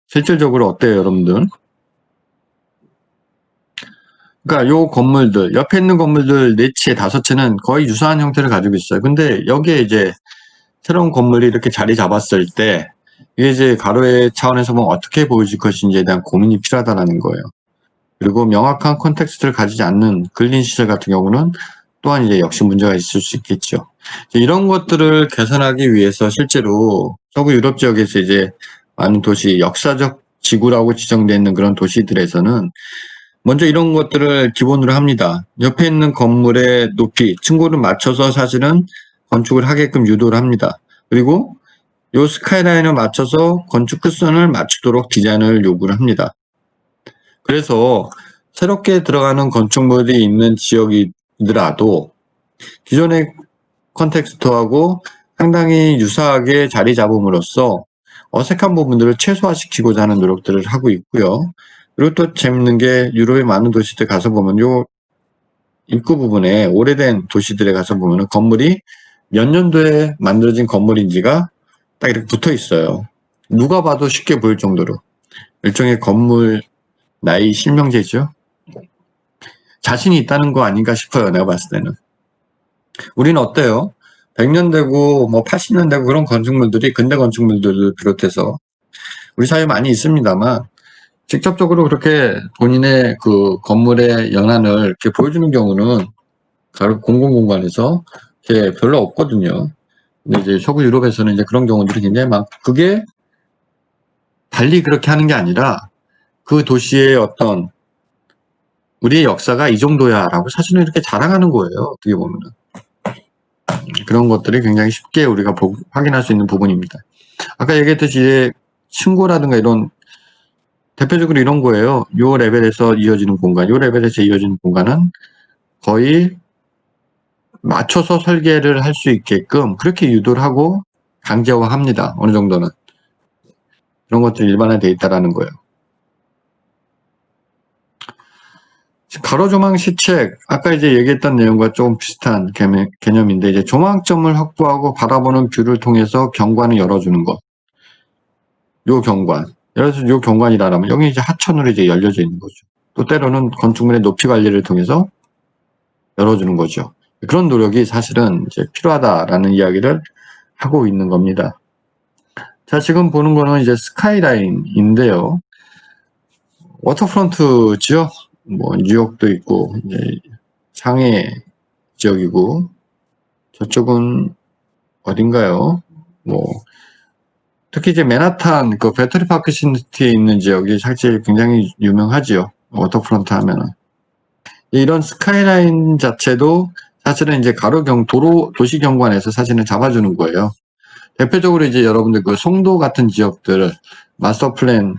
A: 실질적으로 어때요, 여러분들? 그러니까 요 건물들, 옆에 있는 건물들 4채, 5채는 거의 유사한 형태를 가지고 있어요. 근데 여기에 이제 새로운 건물이 이렇게 자리 잡았을 때 이게 이제 가로의 차원에서 보면 어떻게 보여질 것인지에 대한 고민이 필요하다는 거예요. 그리고 명확한 컨텍스트를 가지지 않는 근린 시설 같은 경우는 또한 이제 역시 문제가 있을 수 있겠죠. 이런 것들을 개선하기 위해서 실제로 서구 유럽 지역에서 이제 많은 도시, 역사적 지구라고 지정되어 있는 그런 도시들에서는 먼저 이런 것들을 기본으로 합니다. 옆에 있는 건물의 높이, 층고를 맞춰서 사실은 건축을 하게끔 유도를 합니다. 그리고 요 스카이라인을 맞춰서 건축 끝선을 맞추도록 디자인을 요구를 합니다. 그래서 새롭게 들어가는 건축물이 있는 지역이더라도 기존의 컨텍스트하고 상당히 유사하게 자리 잡음으로써 어색한 부분들을 최소화시키고자 하는 노력들을 하고 있고요. 그리고 또 재밌는 게 유럽의 많은 도시들 가서 보면 요 입구 부분에 오래된 도시들에 가서 보면 건물이 몇 년도에 만들어진 건물인지가 딱 이렇게 붙어 있어요. 누가 봐도 쉽게 보일 정도로. 일종의 건물 나이 실명제죠. 자신이 있다는 거 아닌가 싶어요. 내가 봤을 때는. 우리는 어때요? 100년 되고 뭐 80년 되고 그런 건축물들이 근대 건축물들을 비롯해서 우리 사회에 많이 있습니다만 직접적으로 그렇게 본인의 그 건물의 연한을 이렇게 보여주는 경우는 공공공간에서 이렇게 별로 없거든요. 근데 이제 서구 유럽에서는 이제 그런 경우들이 굉장히 많고 그게 달리 그렇게 하는 게 아니라 그 도시의 어떤 우리의 역사가 이 정도야라고 사실은 이렇게 자랑하는 거예요. 어떻게 보면은. 그런 것들이 굉장히 쉽게 우리가 확인할 수 있는 부분입니다. 아까 얘기했듯이 이제 층고라든가 이런 대표적으로 이런 거예요. 요 레벨에서 이어지는 공간, 요 레벨에서 이어지는 공간은 거의 맞춰서 설계를 할 수 있게끔 그렇게 유도를 하고 강제화합니다. 어느 정도는. 그런 것들이 일반화되어 있다는 거예요. 가로조망 시책, 아까 이제 얘기했던 내용과 조금 비슷한 개념인데, 이제 조망점을 확보하고 바라보는 뷰를 통해서 경관을 열어주는 것. 요 경관. 예를 들어서 요 경관이라면, 여기 이제 하천으로 이제 열려져 있는 거죠. 또 때로는 건축물의 높이 관리를 통해서 열어주는 거죠. 그런 노력이 사실은 이제 필요하다라는 이야기를 하고 있는 겁니다. 자, 지금 보는 거는 이제 스카이라인인데요. 워터프론트죠. 뭐 뉴욕도 있고 이제 상해 지역이고 저쪽은 어딘가요? 뭐 특히 이제 맨하탄 그 배터리 파크 시티에 있는 지역이 사실 굉장히 유명하지요. 워터프론트 하면은 이런 스카이라인 자체도 사실은 이제 도시 경관에서 사실은 잡아주는 거예요. 대표적으로 이제 여러분들 그 송도 같은 지역들 마스터 플랜을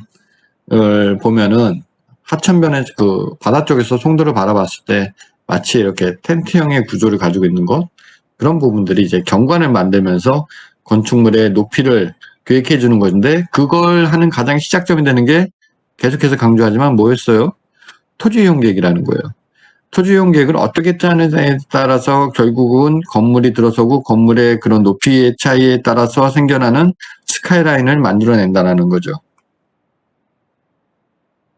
A: 보면은 하천변에 그 바다 쪽에서 송도를 바라봤을 때 마치 이렇게 텐트형의 구조를 가지고 있는 것 그런 부분들이 이제 경관을 만들면서 건축물의 높이를 계획해 주는 건데 그걸 하는 가장 시작점이 되는 게 계속해서 강조하지만 뭐였어요? 토지 이용 계획이라는 거예요. 토지 이용 계획을 어떻게 짜느냐에 따라서 결국은 건물이 들어서고 건물의 그런 높이의 차이에 따라서 생겨나는 스카이라인을 만들어낸다는 거죠.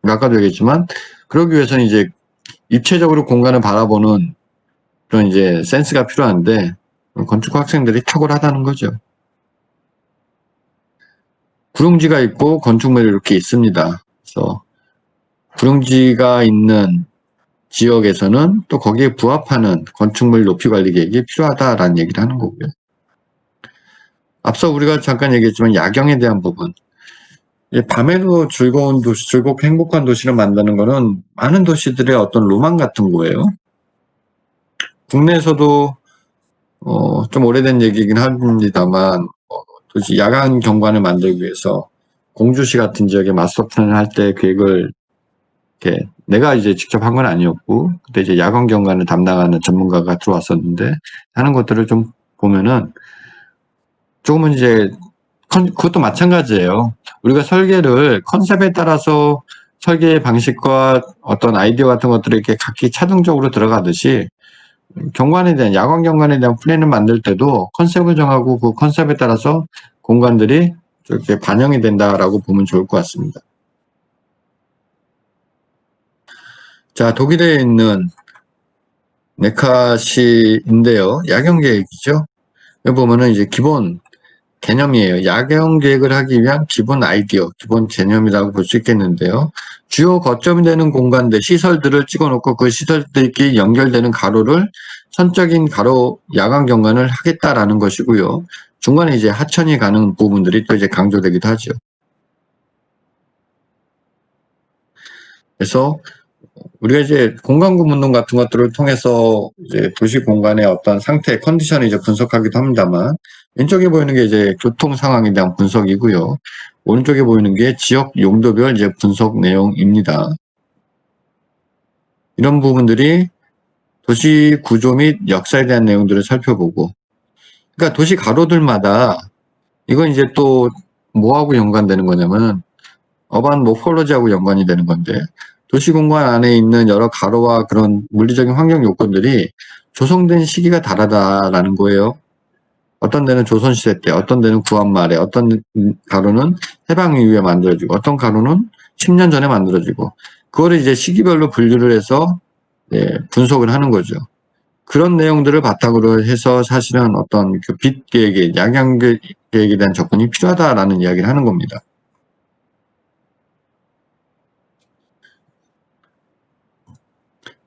A: 아까도 얘기했지만 그러기 위해서는 이제 입체적으로 공간을 바라보는 그런 이제 센스가 필요한데 건축 학생들이 탁월하다는 거죠. 구릉지가 있고 건축물이 이렇게 있습니다. 그래서 구릉지가 있는 지역에서는 또 거기에 부합하는 건축물 높이 관리 계획이 필요하다라는 얘기를 하는 거고요. 앞서 우리가 잠깐 얘기했지만 야경에 대한 부분. 밤에도 즐거운 도시, 즐겁고 행복한 도시를 만드는 거는 많은 도시들의 어떤 로망 같은 거예요. 국내에서도 좀 오래된 얘기이긴 합니다만 도시 야간 경관을 만들기 위해서 공주시 같은 지역에 마스터 플랜을 할 때 계획을 이렇게 내가 이제 직접 한 건 아니었고 그때 이제 야간 경관을 담당하는 전문가가 들어왔었는데 하는 것들을 좀 보면은 조금은 이제 그것도 마찬가지예요. 우리가 설계를 컨셉에 따라서 설계의 방식과 어떤 아이디어 같은 것들이 이렇게 각기 차등적으로 들어가듯이 경관에 대한 야광 경관에 대한 플랜을 만들 때도 컨셉을 정하고 그 컨셉에 따라서 공간들이 이렇게 반영이 된다라고 보면 좋을 것 같습니다. 자, 독일에 있는 네카시인데요. 야경 계획이죠. 여기 보면은 이제 기본 개념이에요. 야경 계획을 하기 위한 기본 아이디어, 기본 개념이라고 볼 수 있겠는데요. 주요 거점이 되는 공간들, 시설들을 찍어놓고 그 시설들끼리 연결되는 가로를 선적인 가로 야광 경관을 하겠다라는 것이고요. 중간에 이제 하천이 가는 부분들이 또 이제 강조되기도 하죠. 그래서 우리가 이제 공간 구분론 같은 것들을 통해서 이제 도시 공간의 어떤 상태, 컨디션을 이제 분석하기도 합니다만, 왼쪽에 보이는 게 이제 교통 상황에 대한 분석이고요. 오른쪽에 보이는 게 지역 용도별 이제 분석 내용입니다. 이런 부분들이 도시 구조 및 역사에 대한 내용들을 살펴보고, 그러니까 도시 가로들마다 이건 이제 또 뭐하고 연관되는 거냐면 어반 모폴로지하고 연관이 되는 건데 도시 공간 안에 있는 여러 가로와 그런 물리적인 환경 요건들이 조성된 시기가 다르다라는 거예요. 어떤 데는 조선시대 때, 어떤 데는 구한 말에, 어떤 가로는 해방 이후에 만들어지고, 어떤 가로는 10년 전에 만들어지고, 그거를 이제 시기별로 분류를 해서 분석을 하는 거죠. 그런 내용들을 바탕으로 해서 사실은 어떤 그 빛 계획에, 야경 계획에 대한 접근이 필요하다라는 이야기를 하는 겁니다.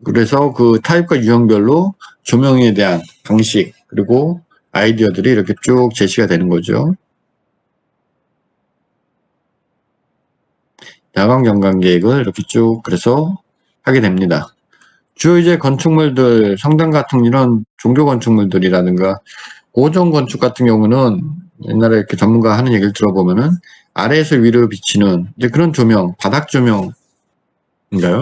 A: 그래서 그 타입과 유형별로 조명에 대한 방식 그리고 아이디어들이 이렇게 쭉 제시가 되는 거죠. 야광 경관 계획을 이렇게 쭉 그래서 하게 됩니다. 주요 이제 건축물들, 성당 같은 이런 종교 건축물들이라든가 고전 건축 같은 경우는 옛날에 이렇게 전문가 하는 얘기를 들어보면은 아래에서 위로 비치는 이제 그런 조명, 바닥 조명인가요?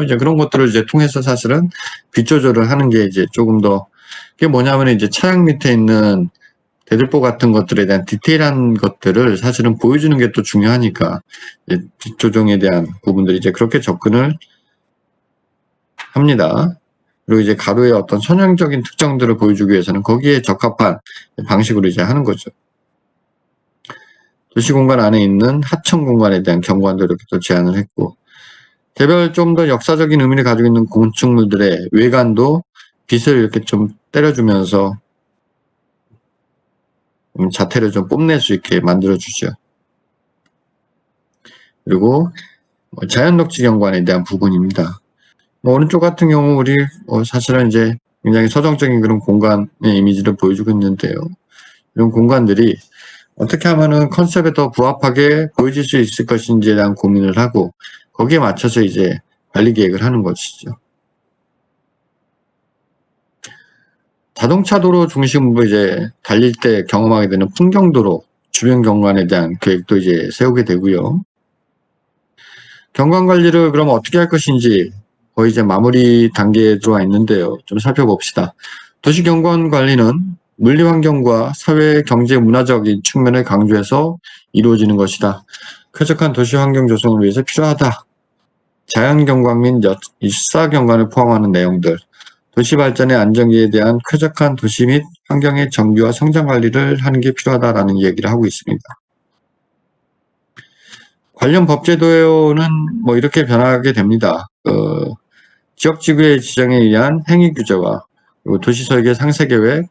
A: 이제 그런 것들을 이제 통해서 사실은 빛 조절을 하는 게 이제 조금 더 그게 뭐냐면 이제 차양 밑에 있는 대들보 같은 것들에 대한 디테일한 것들을 사실은 보여주는 게 또 중요하니까 빛 조정에 대한 부분들이 이제 그렇게 접근을 합니다. 그리고 이제 가루의 어떤 선형적인 특징들을 보여주기 위해서는 거기에 적합한 방식으로 이제 하는 거죠. 도시 공간 안에 있는 하천 공간에 대한 경관도 이렇게 또 제안을 했고, 개별 좀 더 역사적인 의미를 가지고 있는 건축물들의 외관도 빛을 이렇게 좀 때려주면서 자태를 좀 뽐낼 수 있게 만들어주죠. 그리고 자연녹지 경관에 대한 부분입니다. 오른쪽 같은 경우 우리 사실은 이제 굉장히 서정적인 그런 공간의 이미지를 보여주고 있는데요. 이런 공간들이 어떻게 하면은 컨셉에 더 부합하게 보여질 수 있을 것인지에 대한 고민을 하고 거기에 맞춰서 이제 관리 계획을 하는 것이죠. 자동차 도로 중심으로 이제 달릴 때 경험하게 되는 풍경도로 주변 경관에 대한 계획도 이제 세우게 되고요. 경관 관리를 그럼 어떻게 할 것인지 거의 이제 마무리 단계에 들어와 있는데요. 좀 살펴봅시다. 도시 경관 관리는 물리 환경과 사회, 경제, 문화적인 측면을 강조해서 이루어지는 것이다. 쾌적한 도시 환경 조성을 위해서 필요하다. 자연 경관 및 일사 경관을 포함하는 내용들, 도시 발전의 안정기에 대한 쾌적한 도시 및 환경의 정비와 성장 관리를 하는 게 필요하다라는 얘기를 하고 있습니다. 관련 법제도는 뭐 이렇게 변하게 됩니다. 지역지구의 지정에 의한 행위규제와 그리고 도시설계 상세계획,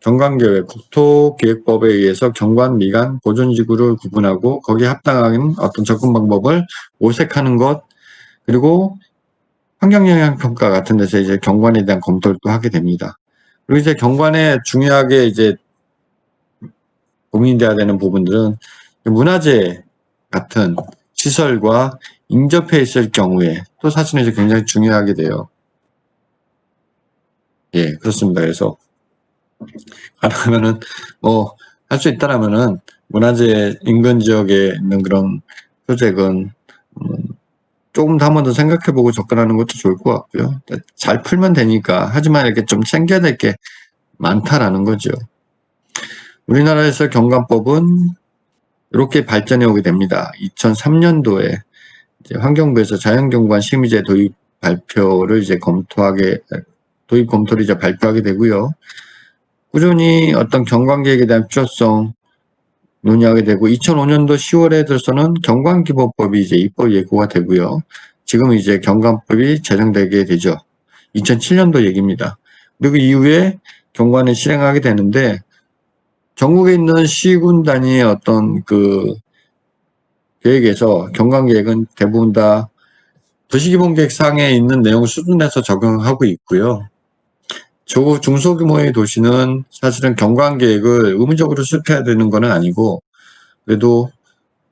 A: 경관계획, 국토기획법에 의해서 경관, 미관, 보존지구를 구분하고 거기에 합당한 어떤 접근 방법을 모색하는 것, 그리고 환경영향평가 같은 데서 이제 경관에 대한 검토를 또 하게 됩니다. 그리고 이제 경관에 중요하게 이제 고민돼야 되는 부분들은 문화재 같은 시설과 인접해 있을 경우에 또 사실은 이제 굉장히 중요하게 돼요. 예, 그렇습니다. 그래서 가능하면은 뭐 할 수 있다라면은 문화재 인근 지역에 있는 그런 표적은 조금 더 한 번 더 생각해보고 접근하는 것도 좋을 것 같고요. 잘 풀면 되니까. 하지만 이렇게 좀 챙겨야 될 게 많다라는 거죠. 우리나라에서 경관법은 이렇게 발전해 오게 됩니다. 2003년도에 환경부에서 자연경관 심의제 도입 발표를 이제 도입 검토를 이제 발표하게 되고요. 꾸준히 어떤 경관계획에 대한 필요성 논의하게 되고 2005년도 10월에 들어서는 경관기본법이 이제 입법 예고가 되고요. 지금 이제 경관법이 제정되게 되죠. 2007년도 얘기입니다. 그리고 이후에 경관을 실행하게 되는데 전국에 있는 시군 단위의 어떤 그 계획에서 경관계획은 대부분 다 도시기본계획상에 있는 내용 수준에서 적용하고 있고요. 중소규모의 도시는 사실은 경관계획을 의무적으로 수립해야 되는 건 아니고 그래도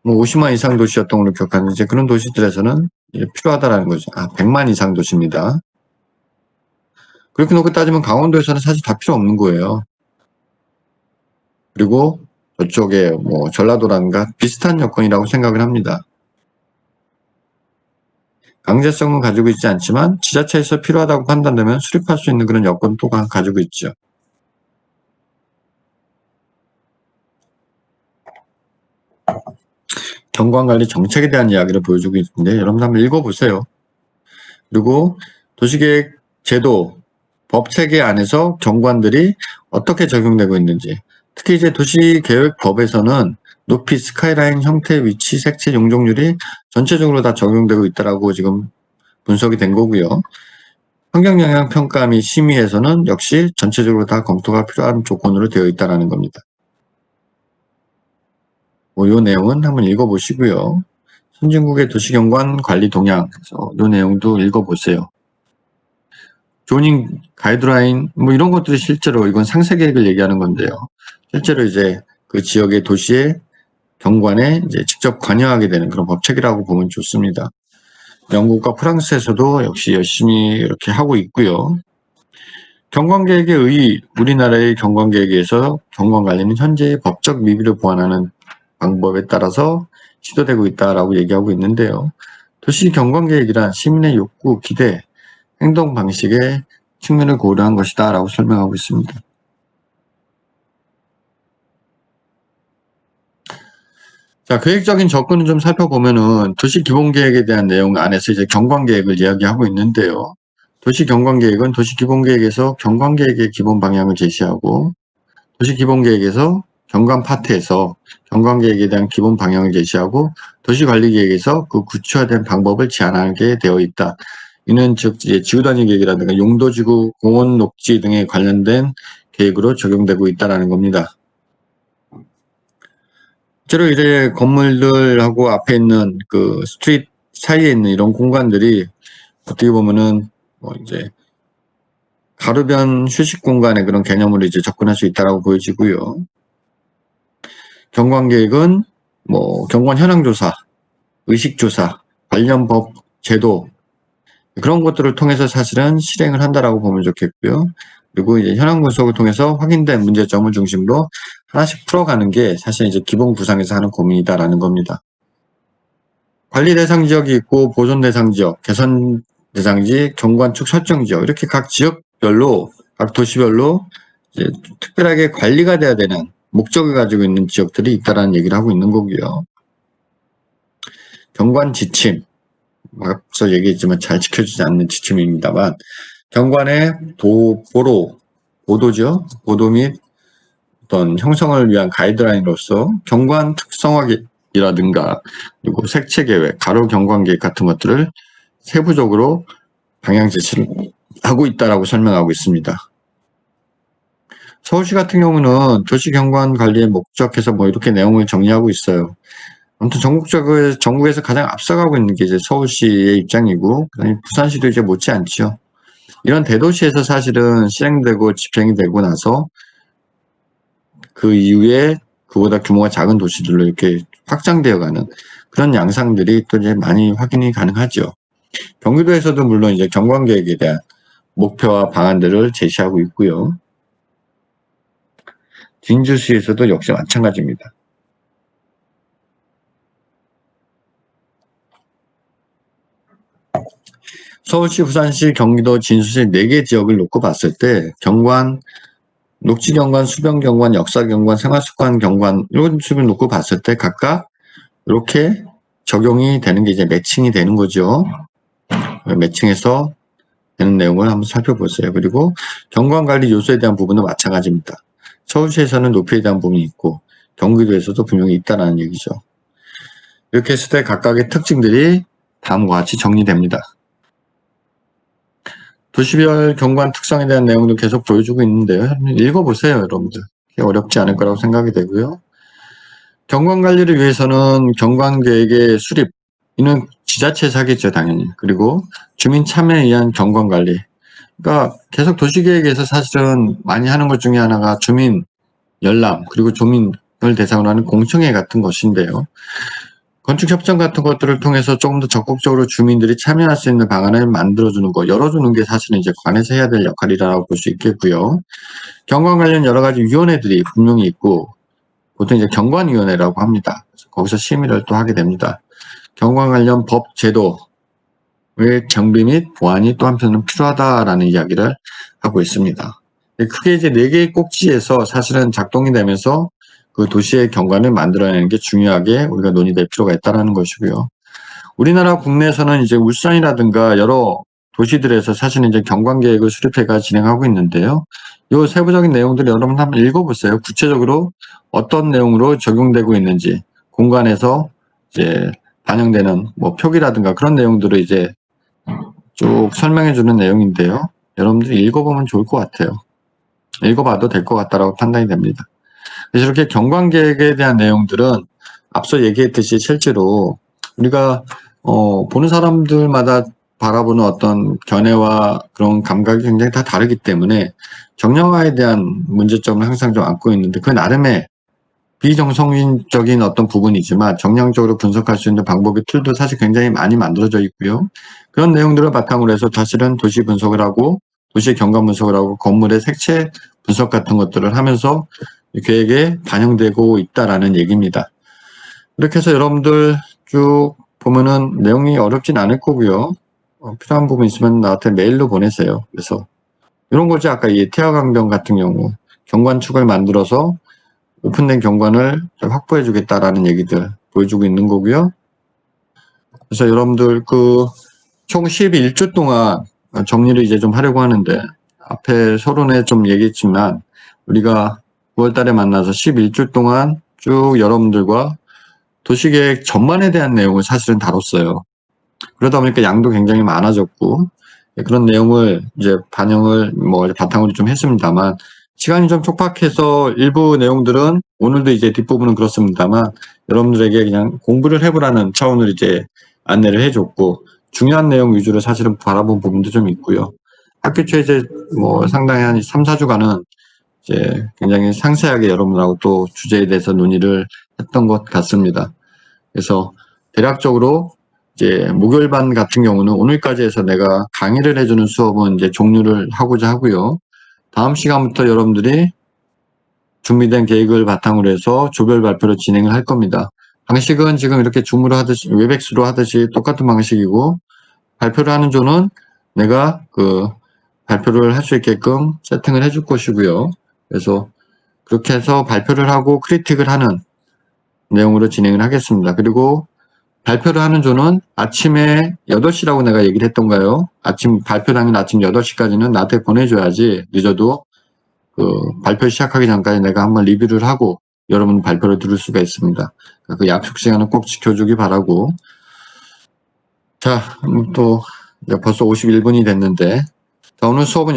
A: 뭐 50만 이상 도시였던 걸로 기억하는데 이제 그런 도시들에서는 필요하다라는 거죠. 100만 이상 도시입니다. 그렇게 놓고 따지면 강원도에서는 사실 다 필요 없는 거예요. 그리고 저쪽에 뭐 전라도란가 비슷한 여건이라고 생각을 합니다. 강제성은 가지고 있지 않지만 지자체에서 필요하다고 판단되면 수립할 수 있는 그런 여건 또한 가지고 있죠. 경관관리 정책에 대한 이야기를 보여주고 있는데 여러분 한번 읽어보세요. 그리고 도시계획 제도, 법 체계 안에서 경관들이 어떻게 적용되고 있는지, 특히 이제 도시계획법에서는 높이, 스카이라인, 형태, 위치, 색채, 용적률이 전체적으로 다 적용되고 있다라고 지금 분석이 된 거고요. 환경영향평가 및 심의에서는 역시 전체적으로 다 검토가 필요한 조건으로 되어 있다는 겁니다. 이 내용은 한번 읽어보시고요. 선진국의 도시경관 관리 동향, 이 내용도 읽어보세요. 조닝 가이드라인 뭐 이런 것들이 실제로 이건 상세 계획을 얘기하는 건데요. 실제로 이제 그 지역의 도시의 경관에 이제 직접 관여하게 되는 그런 법칙이라고 보면 좋습니다. 영국과 프랑스에서도 역시 열심히 이렇게 하고 있고요. 경관계획의 우리나라의 경관계획에서 경관관리는 현재의 법적 미비를 보완하는 방법에 따라서 시도되고 있다라고 얘기하고 있는데요. 도시 경관계획이란 시민의 욕구, 기대, 행동 방식의 측면을 고려한 것이다 라고 설명하고 있습니다. 자, 계획적인 접근을 좀 살펴보면은 도시기본계획에 대한 내용 안에서 이제 경관계획을 이야기하고 있는데요. 도시경관계획은 도시기본계획에서 경관계획의 기본 방향을 제시하고 도시기본계획에서 경관 파트에서 경관계획에 대한 기본 방향을 제시하고 도시관리계획에서 그 구체화된 방법을 제안하게 되어 있다. 이는 즉 지구단위 계획이라든가 용도지구, 공원 녹지 등에 관련된 계획으로 적용되고 있다는 겁니다. 실제로 이제 건물들하고 앞에 있는 그 스트릿 사이에 있는 이런 공간들이 어떻게 보면은 뭐 이제 가로변 휴식 공간의 그런 개념으로 이제 접근할 수 있다라고 보여지고요. 경관계획은 뭐 경관 현황조사, 의식조사, 관련 법, 제도 그런 것들을 통해서 사실은 실행을 한다라고 보면 좋겠고요. 그리고 이제 현황 분석을 통해서 확인된 문제점을 중심으로 하나씩 풀어가는 게 사실 이제 기본 구상에서 하는 고민이다라는 겁니다. 관리 대상 지역이 있고 보존 대상 지역, 개선 대상 지역, 경관축 설정 지역 이렇게 각 지역별로 각 도시별로 이제 특별하게 관리가 돼야 되는 목적을 가지고 있는 지역들이 있다라는 얘기를 하고 있는 거고요. 경관 지침, 앞서 얘기했지만 잘 지켜지지 않는 지침입니다만 경관의 보도죠. 보도 및 어떤 형성을 위한 가이드라인으로서 경관 특성화이라든가 그리고 색채 계획, 가로 경관 계획 같은 것들을 세부적으로 방향 제시를 하고 있다라고 설명하고 있습니다. 서울시 같은 경우는 도시 경관 관리에 목적해서 뭐 이렇게 내용을 정리하고 있어요. 아무튼 전국에서 가장 앞서가고 있는 게 이제 서울시의 입장이고, 그다음에 부산시도 이제 못지않죠. 이런 대도시에서 사실은 실행되고 집행이 되고 나서 그 이후에 그보다 규모가 작은 도시들로 이렇게 확장되어가는 그런 양상들이 또 이제 많이 확인이 가능하죠. 경기도에서도 물론 이제 경관계획에 대한 목표와 방안들을 제시하고 있고요. 진주시에서도 역시 마찬가지입니다. 서울시, 부산시, 경기도, 진수시 4개 지역을 놓고 봤을 때 경관, 녹지경관, 수변경관, 역사경관, 생활습관경관 이런 식을 놓고 봤을 때 각각 이렇게 적용이 되는 게 이제 매칭이 되는 거죠. 매칭해서 되는 내용을 한번 살펴보세요. 그리고 경관관리 요소에 대한 부분은 마찬가지입니다. 서울시에서는 높이에 대한 부분이 있고 경기도에서도 분명히 있다는 얘기죠. 이렇게 했을 때 각각의 특징들이 다음과 같이 정리됩니다. 도시별 경관 특성에 대한 내용도 계속 보여주고 있는데요. 읽어보세요, 여러분들. 어렵지 않을 거라고 생각이 되고요. 경관관리를 위해서는 경관계획의 수립, 이는 지자체에서 하겠죠, 당연히. 그리고 주민 참여에 의한 경관관리. 그러니까 계속 도시계획에서 사실은 많이 하는 것 중에 하나가 주민 열람, 그리고 주민을 대상으로 하는 공청회 같은 것인데요. 건축협정 같은 것들을 통해서 조금 더 적극적으로 주민들이 참여할 수 있는 방안을 만들어주는 거, 열어주는 게 사실은 이제 관에서 해야 될 역할이라고 볼 수 있겠고요. 경관 관련 여러 가지 위원회들이 분명히 있고, 보통 이제 경관위원회라고 합니다. 거기서 심의를 또 하게 됩니다. 경관 관련 법, 제도의 정비 및 보완이 또 한편은 필요하다라는 이야기를 하고 있습니다. 크게 이제 4개의 꼭지에서 사실은 작동이 되면서 그 도시의 경관을 만들어내는 게 중요하게 우리가 논의될 필요가 있다는 것이고요. 우리나라 국내에서는 이제 울산이라든가 여러 도시들에서 사실은 이제 경관계획을 수립해가 진행하고 있는데요. 이 세부적인 내용들을 여러분 한번 읽어보세요. 구체적으로 어떤 내용으로 적용되고 있는지, 공간에서 이제 반영되는 뭐 표기라든가 그런 내용들을 이제 쭉 설명해주는 내용인데요. 여러분들이 읽어보면 좋을 것 같아요. 읽어봐도 될 것 같다라고 판단이 됩니다. 그래서 이렇게 경관계획에 대한 내용들은 앞서 얘기했듯이 실제로 우리가 보는 사람들마다 바라보는 어떤 견해와 그런 감각이 굉장히 다 다르기 때문에 정량화에 대한 문제점을 항상 좀 안고 있는데 그 나름의 비정성적인 어떤 부분이지만 정량적으로 분석할 수 있는 방법의 툴도 사실 굉장히 많이 만들어져 있고요. 그런 내용들을 바탕으로 해서 사실은 도시 분석을 하고 도시 경관 분석을 하고 건물의 색채 분석 같은 것들을 하면서 계획에 반영되고 있다라는 얘기입니다. 이렇게 해서 여러분들 쭉 보면은 내용이 어렵진 않을 거고요. 필요한 부분 있으면 나한테 메일로 보내세요. 그래서 이런 거지 아까 이 태화강변 같은 경우 경관축을 만들어서 오픈된 경관을 확보해 주겠다라는 얘기들 보여주고 있는 거고요. 그래서 여러분들 그 총 11주 동안 정리를 이제 좀 하려고 하는데 앞에 서론에 좀 얘기했지만 우리가 9월 달에 만나서 11주 동안 쭉 여러분들과 도시계획 전반에 대한 내용을 사실은 다뤘어요. 그러다 보니까 양도 굉장히 많아졌고 그런 내용을 이제 반영을 뭐 바탕으로 좀 했습니다만 시간이 좀 촉박해서 일부 내용들은 오늘도 이제 뒷부분은 그렇습니다만 여러분들에게 그냥 공부를 해보라는 차원으로 이제 안내를 해줬고 중요한 내용 위주로 사실은 바라본 부분도 좀 있고요. 학기 초에 이제 뭐 상당히 한 3, 4주간은 이제 굉장히 상세하게 여러분하고 또 주제에 대해서 논의를 했던 것 같습니다. 그래서 대략적으로 이제 목요일반 같은 경우는 오늘까지 해서 내가 강의를 해주는 수업은 이제 종료를 하고자 하고요. 다음 시간부터 여러분들이 준비된 계획을 바탕으로 해서 조별 발표를 진행을 할 겁니다. 방식은 지금 이렇게 줌으로 하듯이 웹엑스로 하듯이 똑같은 방식이고 발표를 하는 조는 내가 그 발표를 할 수 있게끔 세팅을 해줄 것이고요. 그래서 그렇게 해서 발표를 하고 크리틱을 하는 내용으로 진행을 하겠습니다. 그리고 발표를 하는 조는 아침에 8시라고 내가 얘기를 했던가요? 발표 당일 아침 8시까지는 나한테 보내줘야지 늦어도 그 발표 시작하기 전까지 내가 한번 리뷰를 하고 여러분 발표를 들을 수가 있습니다. 그 약속 시간을 꼭 지켜주기 바라고 자, 또 벌써 51분이 됐는데, 자, 오늘 수업은